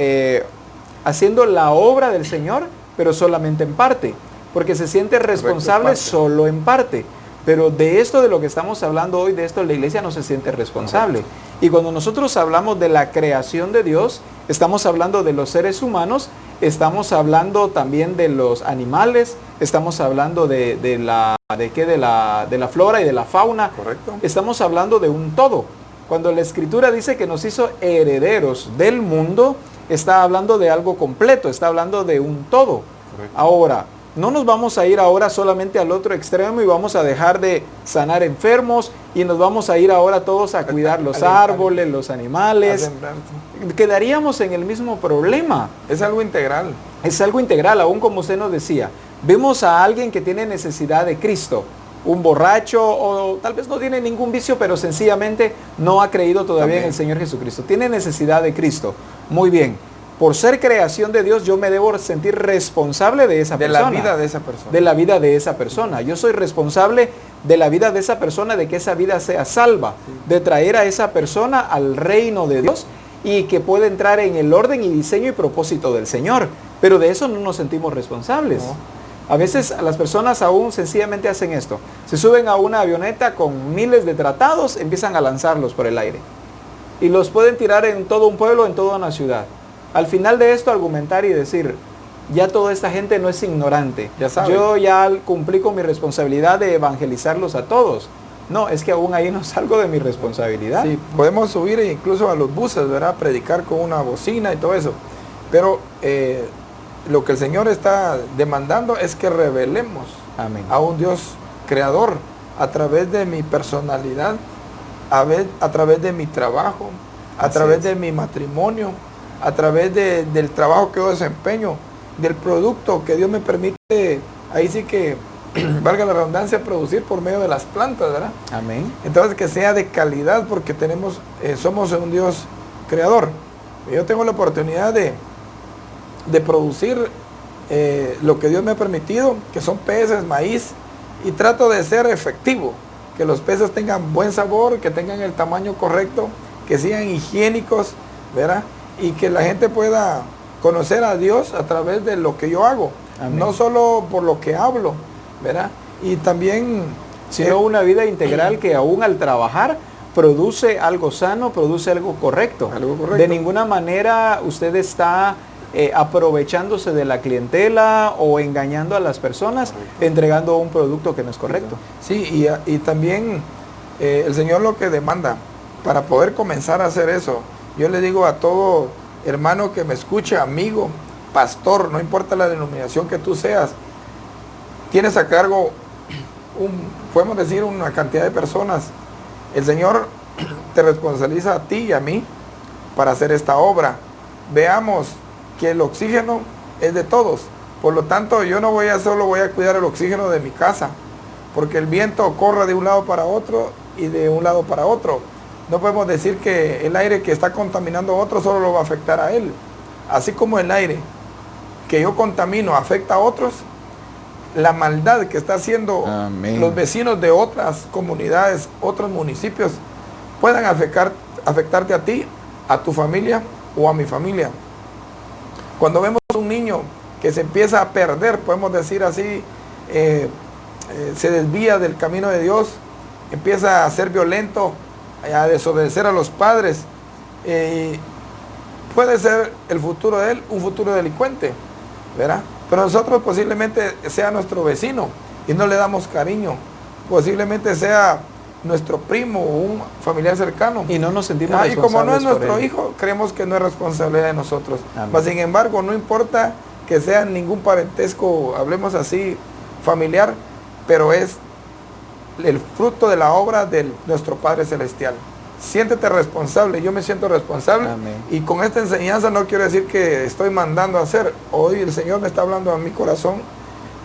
haciendo la obra del Señor, pero solamente en parte, porque se siente responsable solo en parte. Pero de esto de lo que estamos hablando hoy, de esto la iglesia no se siente responsable. Y cuando nosotros hablamos de la creación de Dios, estamos hablando de los seres humanos, estamos hablando también de los animales, estamos hablando de la flora y de la fauna. Correcto. Estamos hablando de un todo. Cuando la Escritura dice que nos hizo herederos del mundo, está hablando de algo completo, está hablando de un todo. Correcto. Ahora, no nos vamos a ir ahora solamente al otro extremo y vamos a dejar de sanar enfermos y nos vamos a ir ahora todos a cuidar los árboles, los animales. Quedaríamos en el mismo problema. Es algo integral. Es algo integral, aún como usted nos decía. Vemos a alguien que tiene necesidad de Cristo, un borracho o tal vez no tiene ningún vicio, pero sencillamente no ha creído todavía en el Señor Jesucristo. Tiene necesidad de Cristo. Muy bien. Por ser creación de Dios, yo me debo sentir responsable de esa persona. De la vida de esa persona. De la vida de esa persona. Yo soy responsable de la vida de esa persona, de que esa vida sea salva, de traer a esa persona al reino de Dios y que pueda entrar en el orden y diseño y propósito del Señor. Pero de eso no nos sentimos responsables. No. A veces las personas aún sencillamente hacen esto. Se suben a una avioneta con miles de tratados, empiezan a lanzarlos por el aire. Y los pueden tirar en todo un pueblo, en toda una ciudad. Al final de esto argumentar y decir, ya toda esta gente no es ignorante. Yo ya cumplí con mi responsabilidad de evangelizarlos a todos. No, es que aún ahí no salgo de mi responsabilidad. Sí, podemos subir incluso a los buses, ¿verdad? Predicar con una bocina y todo eso. Pero lo que el Señor está demandando es que revelemos a un Dios creador a través de mi personalidad, a través de mi trabajo, a través de mi matrimonio, a través del trabajo que yo desempeño, del producto que Dios me permite, ahí sí que, valga la redundancia, producir por medio de las plantas, ¿verdad? Amén. Entonces que sea de calidad porque somos un Dios creador. Yo tengo la oportunidad de producir lo que Dios me ha permitido, que son peces, maíz, y trato de ser efectivo, que los peces tengan buen sabor, que tengan el tamaño correcto, que sean higiénicos, ¿verdad? Y que la gente pueda conocer a Dios a través de lo que yo hago. Amén. No solo por lo que hablo, ¿verdad? Y también sino una vida integral que aún al trabajar produce algo sano, produce algo correcto. De ninguna manera usted está aprovechándose de la clientela o engañando a las personas, entregando un producto que no es correcto. Sí, y también el Señor lo que demanda para poder comenzar a hacer eso. Yo le digo a todo hermano que me escuche, amigo, pastor, no importa la denominación que tú seas, tienes a cargo, podemos decir, una cantidad de personas. El Señor te responsabiliza a ti y a mí para hacer esta obra. Veamos que el oxígeno es de todos. Por lo tanto, yo no solo voy a cuidar el oxígeno de mi casa, porque el viento corre de un lado para otro y de un lado para otro. No podemos decir que el aire que está contaminando a otro solo lo va a afectar a él. Así como el aire que yo contamino afecta a otros, la maldad que está haciendo los vecinos de otras comunidades, otros municipios, puedan afectarte a ti, a tu familia o a mi familia. Cuando vemos un niño que se empieza a perder, podemos decir así, se desvía del camino de Dios, empieza a ser violento, a desobedecer a los padres, puede ser el futuro de él un futuro delincuente, ¿verdad? Pero nosotros posiblemente sea nuestro vecino y no le damos cariño, posiblemente sea nuestro primo o un familiar cercano. Y no nos sentimos responsables. Y como no es nuestro hijo, creemos que no es responsabilidad de nosotros. Mas, sin embargo, no importa que sea ningún parentesco, hablemos así, familiar, pero es el fruto de la obra de nuestro Padre Celestial. Siéntete responsable, yo me siento responsable. Amén. Y con esta enseñanza no quiero decir que estoy mandando a hacer. Hoy el Señor me está hablando a mi corazón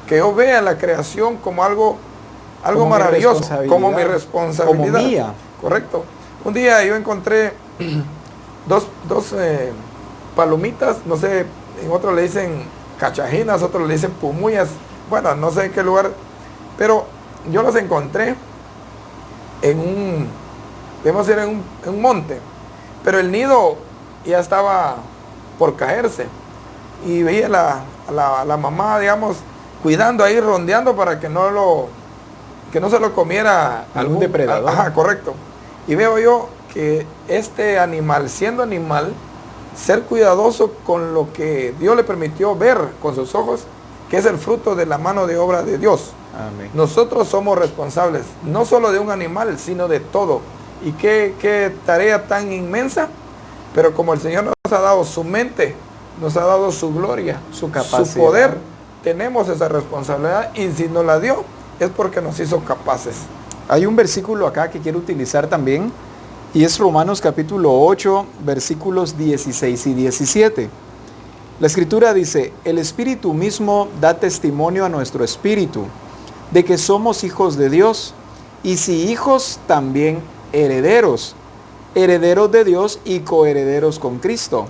que yo vea la creación como algo Como maravilloso, mi como mi responsabilidad. Como mía. Correcto. Un día yo encontré dos palomitas, no sé, en otros le dicen cachajinas, otros le dicen pumuyas, bueno, no sé en qué lugar, pero yo las encontré en un monte, pero el nido ya estaba por caerse y veía a la mamá, digamos, cuidando ahí, rondeando para que no se lo comiera algún depredador. Ajá, correcto. Y veo yo que este animal, siendo animal, ser cuidadoso con lo que Dios le permitió ver con sus ojos, que es el fruto de la mano de obra de Dios. Amén. Nosotros somos responsables, no solo de un animal, sino de todo. Y qué tarea tan inmensa, pero como el Señor nos ha dado su mente, nos ha dado su gloria, su capacidad, su poder, tenemos esa responsabilidad, y si nos la dio, es porque nos hizo capaces. Hay un versículo acá que quiero utilizar también, y es Romanos capítulo 8, versículos 16 y 17. La Escritura dice: el Espíritu mismo da testimonio a nuestro espíritu de que somos hijos de Dios, y si hijos, también herederos, herederos de Dios y coherederos con Cristo,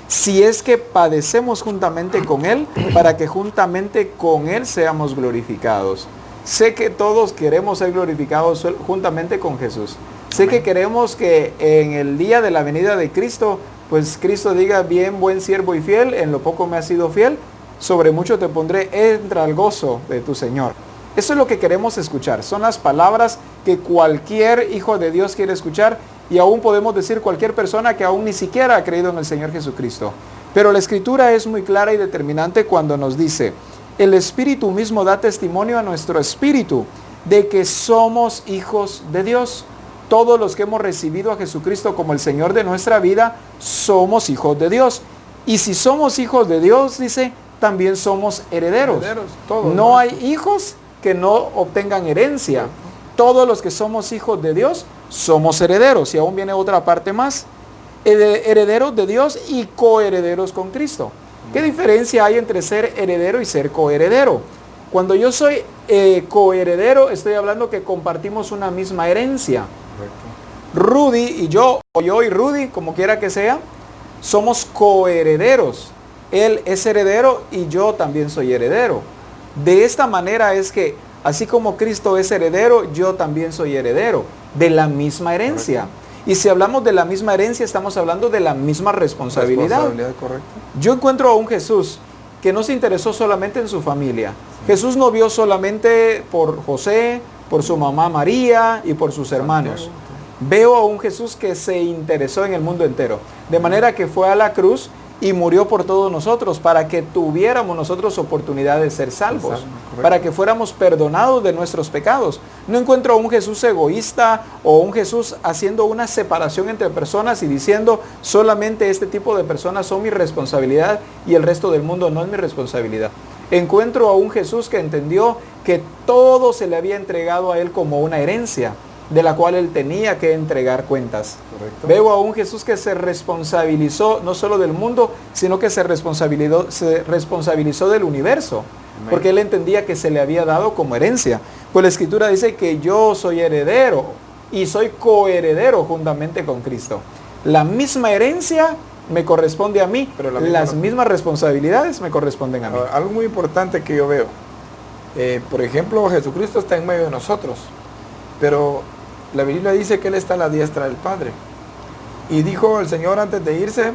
si es que padecemos juntamente con Él, para que juntamente con Él seamos glorificados. Sé que todos queremos ser glorificados juntamente con Jesús. Sé que queremos que en el día de la venida de Cristo, pues Cristo diga: bien, buen siervo y fiel, en lo poco me has sido fiel, sobre mucho te pondré, entra al gozo de tu Señor. Eso es lo que queremos escuchar. Son las palabras que cualquier hijo de Dios quiere escuchar, y aún podemos decir cualquier persona que aún ni siquiera ha creído en el Señor Jesucristo. Pero la Escritura es muy clara y determinante cuando nos dice: el Espíritu mismo da testimonio a nuestro espíritu de que somos hijos de Dios. Todos los que hemos recibido a Jesucristo como el Señor de nuestra vida, somos hijos de Dios. Y si somos hijos de Dios, dice, también somos herederos. Todos, no hay hijos que no obtengan herencia. Todos los que somos hijos de Dios, somos herederos. Y aún viene otra parte más: herederos de Dios y coherederos con Cristo. ¿Qué diferencia hay entre ser heredero y ser coheredero? Cuando yo soy coheredero, estoy hablando que compartimos una misma herencia. Correcto. Rudy y yo, o yo y Rudy, como quiera que sea, somos coherederos. Él es heredero y yo también soy heredero. De esta manera es que, así como Cristo es heredero, yo también soy heredero de la misma herencia. Correcto. Y si hablamos de la misma herencia, estamos hablando de la misma responsabilidad. Correcto. Yo encuentro a un Jesús que no se interesó solamente en su familia. Sí. Jesús no vio solamente por José, por su mamá María y por sus hermanos. Veo a un Jesús que se interesó en el mundo entero. De manera que fue a la cruz y murió por todos nosotros, para que tuviéramos nosotros oportunidad de ser salvos, para que fuéramos perdonados de nuestros pecados. No encuentro a un Jesús egoísta o un Jesús haciendo una separación entre personas y diciendo: solamente este tipo de personas son mi responsabilidad y el resto del mundo no es mi responsabilidad. Encuentro a un Jesús que entendió que todo se le había entregado a Él como una herencia, de la cual Él tenía que entregar cuentas. Correcto. Veo a un Jesús que se responsabilizó no solo del mundo, sino que se responsabilizó del universo. Amén. Porque Él entendía que se le había dado como herencia. Pues la Escritura dice que yo soy heredero y soy coheredero juntamente con Cristo. La misma herencia me corresponde a mí, pero las mismas responsabilidades me corresponden a mí. Algo muy importante que yo veo, por ejemplo, Jesucristo está en medio de nosotros, pero la Biblia dice que Él está a la diestra del Padre. Y dijo el Señor antes de irse: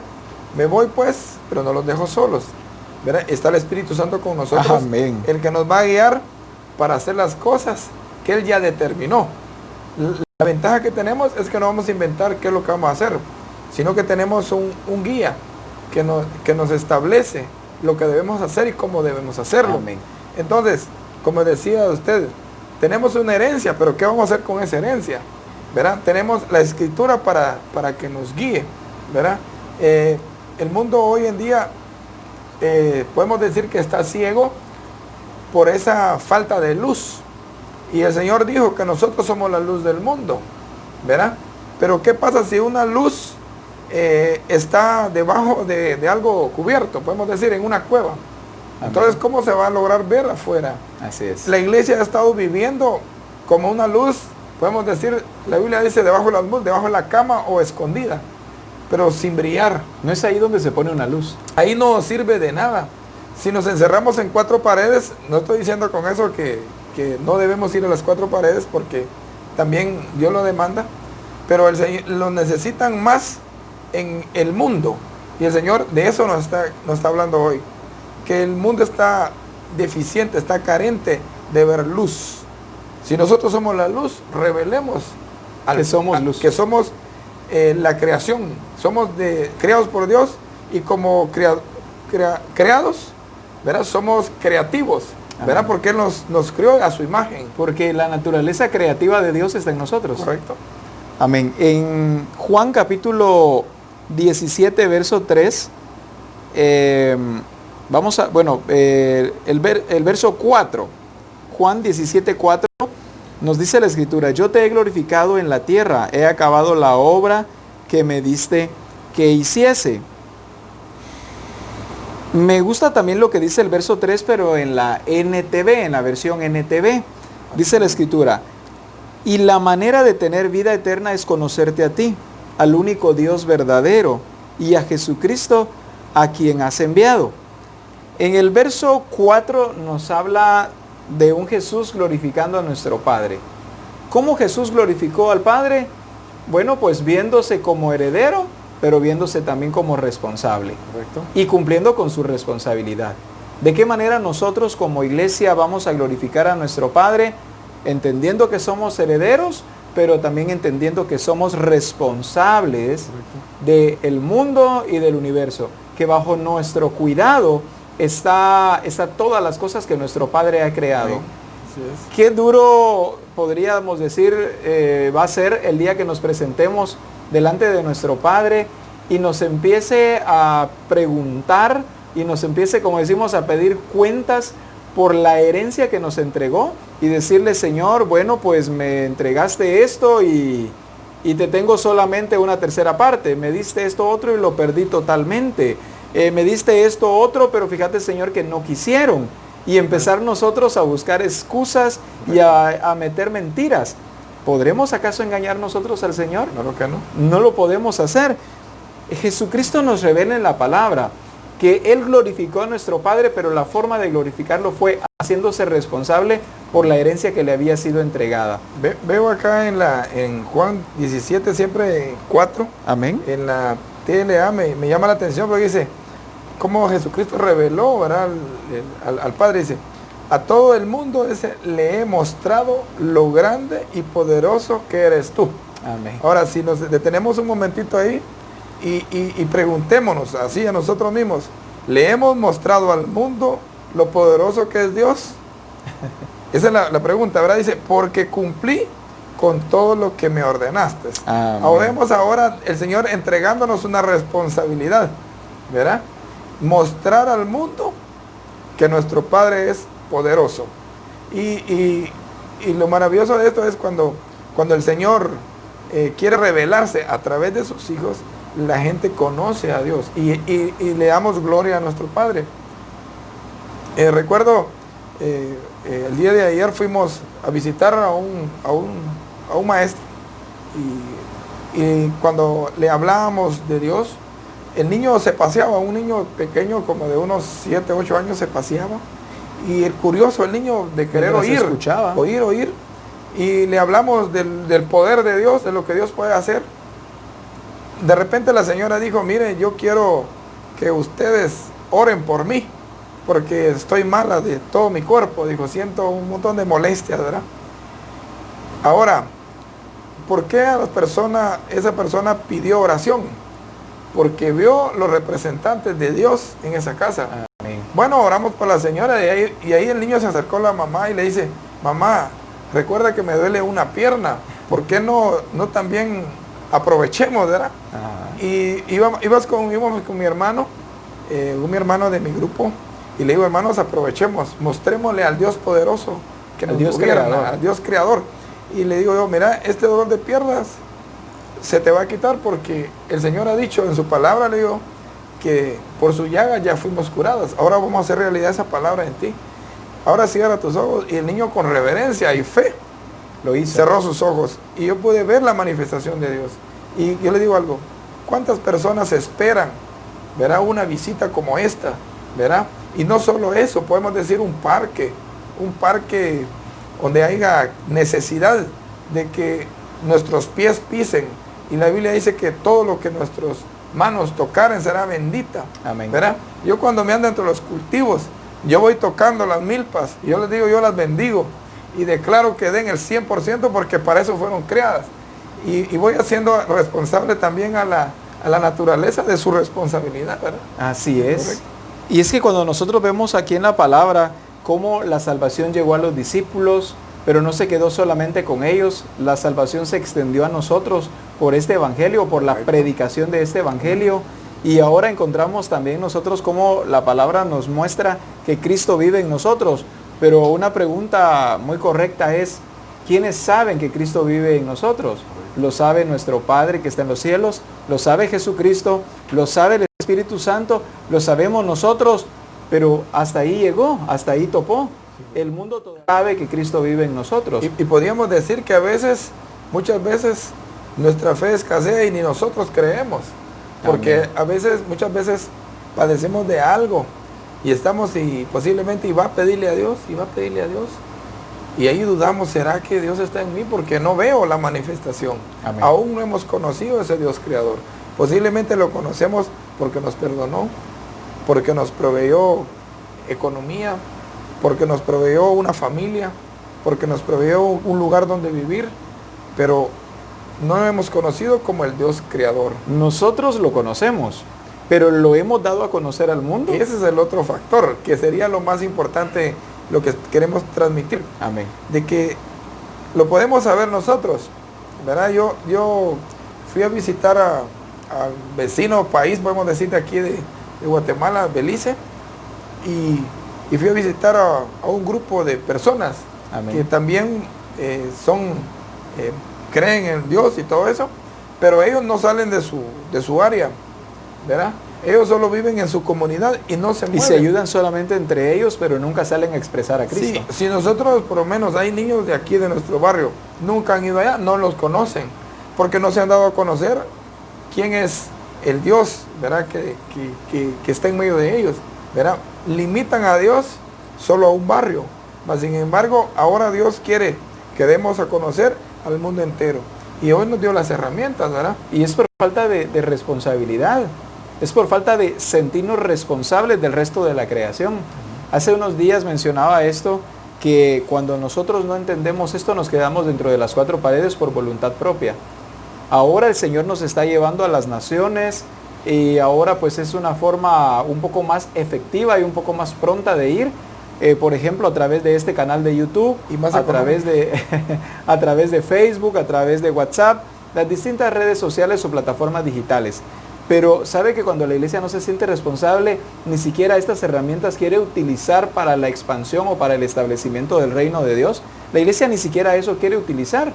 me voy pues, pero no los dejo solos. ¿Verdad? Está el Espíritu Santo con nosotros. Amén. El que nos va a guiar para hacer las cosas que Él ya determinó. La ventaja que tenemos es que no vamos a inventar qué es lo que vamos a hacer, sino que tenemos un guía que nos establece lo que debemos hacer y cómo debemos hacerlo. Amén. Entonces, como decía usted, tenemos una herencia, pero ¿qué vamos a hacer con esa herencia? ¿Verdad? Tenemos la Escritura para que nos guíe, ¿verdad? El mundo hoy en día podemos decir que está ciego por esa falta de luz. Y el Señor dijo que nosotros somos la luz del mundo, ¿verdad? Pero ¿qué pasa si una luz está debajo de algo cubierto? Podemos decir en una cueva. Entonces, ¿cómo se va a lograr ver afuera? Así es. La iglesia ha estado viviendo como una luz, podemos decir, la Biblia dice debajo de la luz, debajo de la cama o escondida, pero sin brillar. No es ahí donde se pone una luz. Ahí no sirve de nada. Si nos encerramos en cuatro paredes, no estoy diciendo con eso que no debemos ir a las cuatro paredes, porque también Dios lo demanda, pero el Señor lo necesitan más en el mundo. Y el Señor de eso nos está hablando hoy. Que el mundo está deficiente, está carente de ver luz. Si nosotros somos la luz, revelemos que somos luz. Que somos la creación. Somos creados por Dios y como creados, ¿verdad? Somos creativos, ¿verdad? Porque Él nos creó a su imagen. Porque la naturaleza creativa de Dios está en nosotros. Correcto. Amén. En Juan capítulo 17, verso 3, vamos a, bueno, el verso 4, Juan 17, 4, nos dice la Escritura: yo te he glorificado en la tierra, he acabado la obra que me diste que hiciese. Me gusta también lo que dice el verso 3, pero en la NTV, en la versión NTV, dice la Escritura: y la manera de tener vida eterna es conocerte a ti, al único Dios verdadero, y a Jesucristo, a quien has enviado. En el verso 4 nos habla de un Jesús glorificando a nuestro Padre. ¿Cómo Jesús glorificó al Padre? Bueno, pues viéndose como heredero, pero viéndose también como responsable. Correcto. Y cumpliendo con su responsabilidad. ¿De qué manera nosotros como iglesia vamos a glorificar a nuestro Padre? Entendiendo que somos herederos, pero también entendiendo que somos responsables del mundo y del universo, que bajo nuestro cuidado está todas las cosas que nuestro Padre ha creado. Así es. Qué duro, podríamos decir, va a ser el día que nos presentemos delante de nuestro Padre y nos empiece a preguntar y nos empiece, como decimos, a pedir cuentas por la herencia que nos entregó y decirle: Señor, bueno, pues me entregaste esto y te tengo solamente una tercera parte. Me diste esto otro y lo perdí totalmente. Me diste esto otro, pero fíjate, Señor, que no quisieron. Y empezar nosotros a buscar excusas y a meter mentiras. ¿Podremos acaso engañar nosotros al Señor? Claro que no. No lo podemos hacer. Jesucristo nos revela en la palabra que Él glorificó a nuestro Padre, pero la forma de glorificarlo fue haciéndose responsable por la herencia que le había sido entregada. Veo acá en Juan 17, siempre 4. Amén. En la TLA me llama la atención porque dice cómo Jesucristo reveló, ¿verdad? al Padre. Dice: a todo el mundo le he mostrado lo grande y poderoso que eres tú. Amén. Ahora, si nos detenemos un momentito ahí y preguntémonos así a nosotros mismos: ¿le hemos mostrado al mundo lo poderoso que es Dios? Esa es la pregunta, ¿verdad? Dice: porque cumplí con todo lo que me ordenaste. Ahora vemos ahora el Señor entregándonos una responsabilidad, ¿verdad? Mostrar al mundo que nuestro Padre es poderoso. Y lo maravilloso de esto es cuando el Señor quiere revelarse a través de sus hijos, la gente conoce a Dios y le damos gloria a nuestro Padre. Recuerdo el día de ayer fuimos a visitar a un maestro y cuando le hablábamos de Dios, el niño se paseaba, un niño pequeño como de unos 7, 8 años se paseaba, y el curioso, el niño de querer oír, y le hablamos del poder de Dios, de lo que Dios puede hacer. De repente la señora dijo: mire, yo quiero que ustedes oren por mí, porque estoy mala de todo mi cuerpo. Dijo: siento un montón de molestias, ¿verdad? Ahora, ¿por qué esa persona pidió oración? Porque vio los representantes de Dios en esa casa. Amén. Bueno, oramos por la señora y ahí el niño se acercó a la mamá y le dice: mamá, recuerda que me duele una pierna, ¿por qué no también aprovechemos, ¿verdad? Ajá. Y íbamos con mi hermano un hermano de mi grupo, y le digo, hermanos, aprovechemos, mostrémosle al Dios poderoso que nos gobierna, al Dios creador. Y le digo yo, mira, este dolor de piernas se te va a quitar porque el Señor ha dicho en su palabra, le digo, que por su llaga ya fuimos curados. Ahora vamos a hacer realidad esa palabra en ti. Ahora cierra tus ojos. Y el niño, con reverencia y fe, lo hizo. Cerró sus ojos y yo pude ver la manifestación de Dios. Y yo le digo algo, ¿cuántas personas esperan, verá, una visita como esta, verá? Y no solo eso, podemos decir un parque donde haya necesidad de que nuestros pies pisen. Y la Biblia dice que todo lo que nuestras manos tocaren será bendita. Amén. ¿Verdad? Yo cuando me ando entre los cultivos, yo voy tocando las milpas, y yo les digo, yo las bendigo y declaro que den el 100% porque para eso fueron creadas. Y voy haciendo responsable también a la naturaleza de su responsabilidad, ¿verdad? Así es. Correcto. Y es que cuando nosotros vemos aquí en la palabra cómo la salvación llegó a los discípulos, pero no se quedó solamente con ellos, la salvación se extendió a nosotros por este evangelio, por la predicación de este evangelio. Y ahora encontramos también nosotros cómo la palabra nos muestra que Cristo vive en nosotros. Pero una pregunta muy correcta es, ¿quiénes saben que Cristo vive en nosotros? Lo sabe nuestro Padre que está en los cielos, lo sabe Jesucristo, lo sabe el Espíritu Santo, lo sabemos nosotros, pero hasta ahí llegó, hasta ahí topó. El mundo todavía sabe que Cristo vive en nosotros. Y podríamos decir que muchas veces, nuestra fe escasea y ni nosotros creemos. Porque muchas veces padecemos de algo y estamos y posiblemente iba a pedirle a Dios. Y ahí dudamos, ¿será que Dios está en mí? Porque no veo la manifestación. Amén. Aún no hemos conocido a ese Dios creador. Posiblemente lo conocemos porque nos perdonó, porque nos proveyó economía, porque nos proveyó una familia, porque nos proveyó un lugar donde vivir, pero no lo hemos conocido como el Dios creador. Nosotros lo conocemos, pero lo hemos dado a conocer al mundo. Y ese es el otro factor, que sería lo más importante, lo que queremos transmitir. Amén. De que lo podemos saber nosotros, ¿verdad? Yo fui a visitar al vecino país, podemos decir, de aquí de Guatemala, Belice, y fui a visitar a un grupo de personas. Amén. Que también creen en Dios y todo eso, pero ellos no salen de su área, ¿verdad? Ellos solo viven en su comunidad y no se mueven. Y se ayudan solamente entre ellos, pero nunca salen a expresar a Cristo. Sí, si nosotros, por lo menos, hay niños de aquí, de nuestro barrio, nunca han ido allá, no los conocen, porque no se han dado a conocer quién es el Dios, ¿verdad? Que está en medio de ellos, ¿verdad? Limitan a Dios solo a un barrio, mas sin embargo, ahora Dios quiere que demos a conocer al mundo entero. Y hoy nos dio las herramientas, ¿verdad? Y es por falta de responsabilidad. Es por falta de sentirnos responsables del resto de la creación. Hace unos días mencionaba esto, que cuando nosotros no entendemos esto, nos quedamos dentro de las cuatro paredes por voluntad propia. Ahora el Señor nos está llevando a las naciones y ahora pues es una forma un poco más efectiva y un poco más pronta de ir. Por ejemplo, a través de este canal de YouTube, y más a través de Facebook, a través de WhatsApp, las distintas redes sociales o plataformas digitales. Pero sabe que cuando la iglesia no se siente responsable, ni siquiera estas herramientas quiere utilizar para la expansión o para el establecimiento del reino de Dios. La iglesia ni siquiera eso quiere utilizar.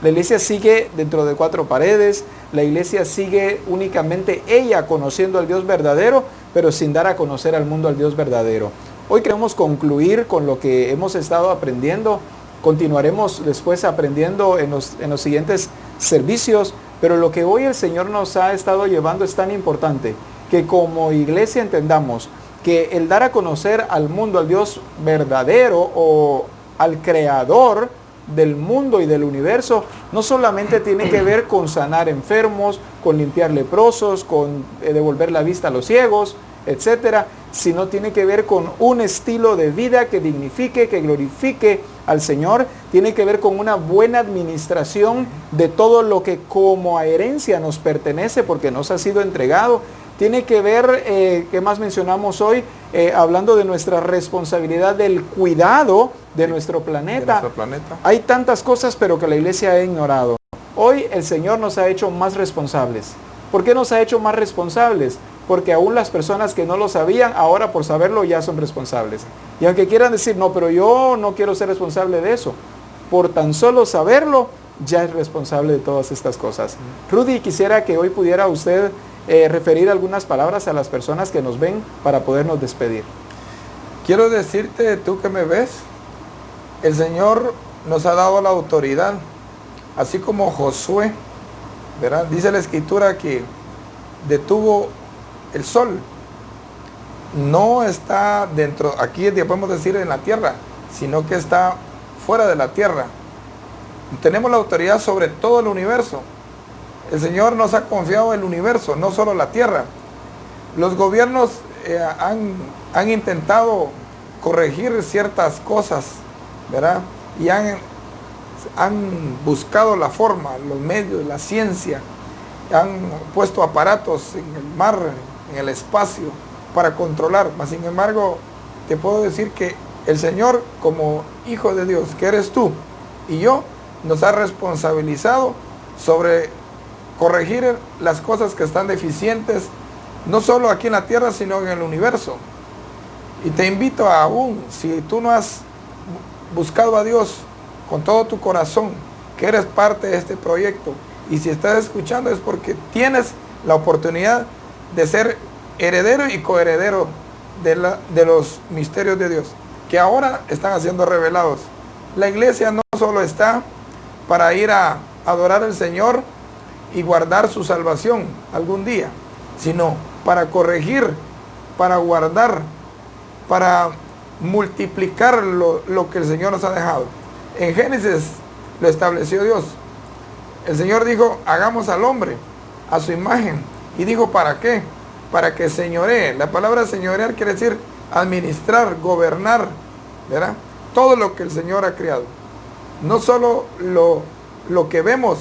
La iglesia sigue dentro de cuatro paredes, la iglesia sigue únicamente ella conociendo al Dios verdadero, pero sin dar a conocer al mundo al Dios verdadero. Hoy queremos concluir con lo que hemos estado aprendiendo. Continuaremos después aprendiendo en los siguientes servicios, pero lo que hoy el Señor nos ha estado llevando es tan importante que como iglesia entendamos que el dar a conocer al mundo al Dios verdadero o al creador del mundo y del universo no solamente tiene que ver con sanar enfermos, con limpiar leprosos, con devolver la vista a los ciegos, etcétera, sino tiene que ver con un estilo de vida que dignifique, que glorifique al Señor, tiene que ver con una buena administración de todo lo que como a herencia nos pertenece porque nos ha sido entregado, tiene que ver, ¿qué más mencionamos hoy? Hablando de nuestra responsabilidad del cuidado de nuestro planeta. Hay tantas cosas pero que la iglesia ha ignorado. Hoy el Señor nos ha hecho más responsables. ¿Por qué nos ha hecho más responsables? porque aún las personas que no lo sabían, ahora por saberlo ya son responsables. Y aunque quieran decir, no, pero yo no quiero ser responsable de eso, por tan solo saberlo, ya es responsable de todas estas cosas. Rudy, quisiera que hoy pudiera usted referir algunas palabras a las personas que nos ven para podernos despedir. Quiero decirte, tú que me ves, el Señor nos ha dado la autoridad, así como Josué, ¿verdad? Dice la Escritura que detuvo el sol. No está dentro, aquí podemos decir en la tierra, sino que está fuera de la tierra. Tenemos la autoridad sobre todo el universo. El Señor nos ha confiado el universo, no solo la tierra. Los gobiernos han intentado corregir ciertas cosas, ¿verdad? Y han buscado la forma, los medios, la ciencia, han puesto aparatos en el mar, en el espacio, para controlar. Mas, sin embargo, te puedo decir que el Señor, como hijo de Dios, que eres tú y yo, nos ha responsabilizado sobre corregir las cosas que están deficientes, no solo aquí en la tierra, sino en el universo. Y te invito aún, si tú no has buscado a Dios con todo tu corazón, que eres parte de este proyecto, y si estás escuchando es porque tienes la oportunidad de ser heredero y coheredero de los misterios de Dios, que ahora están siendo revelados. La iglesia no solo está para ir a adorar al Señor y guardar su salvación algún día, sino para corregir, para guardar, para multiplicar lo que el Señor nos ha dejado. En Génesis lo estableció Dios. El Señor dijo, hagamos al hombre a su imagen. Y dijo, ¿para qué? Para que señoree. La palabra señorear quiere decir administrar, gobernar, ¿verdad? Todo lo que el Señor ha creado. No solo lo que vemos,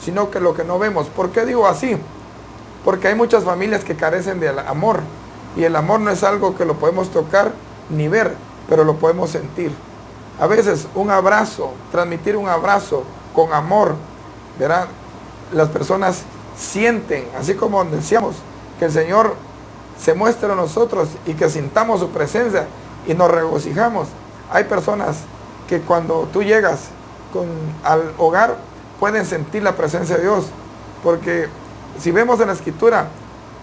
sino que lo que no vemos. ¿Por qué digo así? Porque hay muchas familias que carecen del amor. Y el amor no es algo que lo podemos tocar ni ver, pero lo podemos sentir. A veces un abrazo, transmitir un abrazo con amor, ¿verdad? Las personas sienten, así como decíamos, que el Señor se muestra a nosotros y que sintamos su presencia y nos regocijamos. Hay personas que cuando tú llegas al hogar pueden sentir la presencia de Dios, porque si vemos en la Escritura,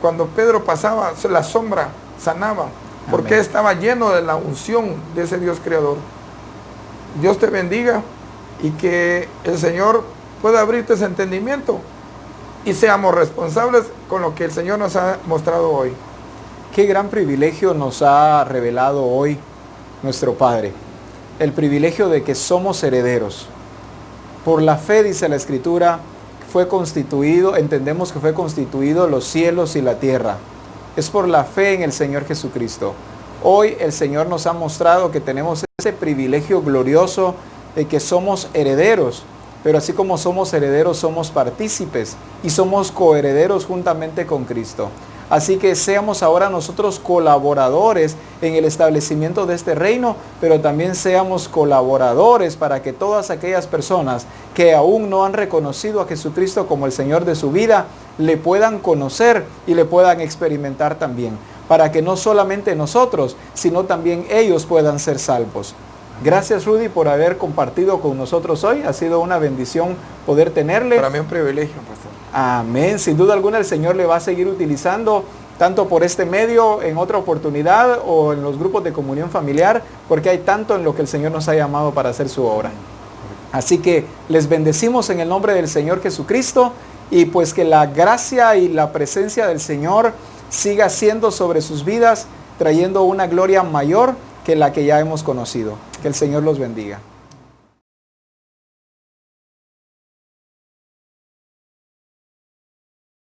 cuando Pedro pasaba, la sombra sanaba, porque estaba lleno de la unción de ese Dios creador. Dios te bendiga y que el Señor pueda abrirte ese entendimiento y seamos responsables con lo que el Señor nos ha mostrado hoy. Qué gran privilegio nos ha revelado hoy nuestro Padre. El privilegio de que somos herederos. Por la fe, dice la Escritura, entendemos que fue constituido los cielos y la tierra. Es por la fe en el Señor Jesucristo. Hoy el Señor nos ha mostrado que tenemos ese privilegio glorioso de que somos herederos, pero así como somos herederos, somos partícipes y somos coherederos juntamente con Cristo. Así que seamos ahora nosotros colaboradores en el establecimiento de este reino, pero también seamos colaboradores para que todas aquellas personas que aún no han reconocido a Jesucristo como el Señor de su vida, le puedan conocer y le puedan experimentar también, para que no solamente nosotros, sino también ellos puedan ser salvos. Gracias, Rudy, por haber compartido con nosotros hoy. Ha sido una bendición poder tenerle. Para mí un privilegio, pastor. Amén. Sin duda alguna el Señor le va a seguir utilizando tanto por este medio, en otra oportunidad o en los grupos de comunión familiar, porque hay tanto en lo que el Señor nos ha llamado para hacer su obra. Así que les bendecimos en el nombre del Señor Jesucristo y pues que la gracia y la presencia del Señor siga siendo sobre sus vidas, trayendo una gloria mayor que la que ya hemos conocido. Que el Señor los bendiga.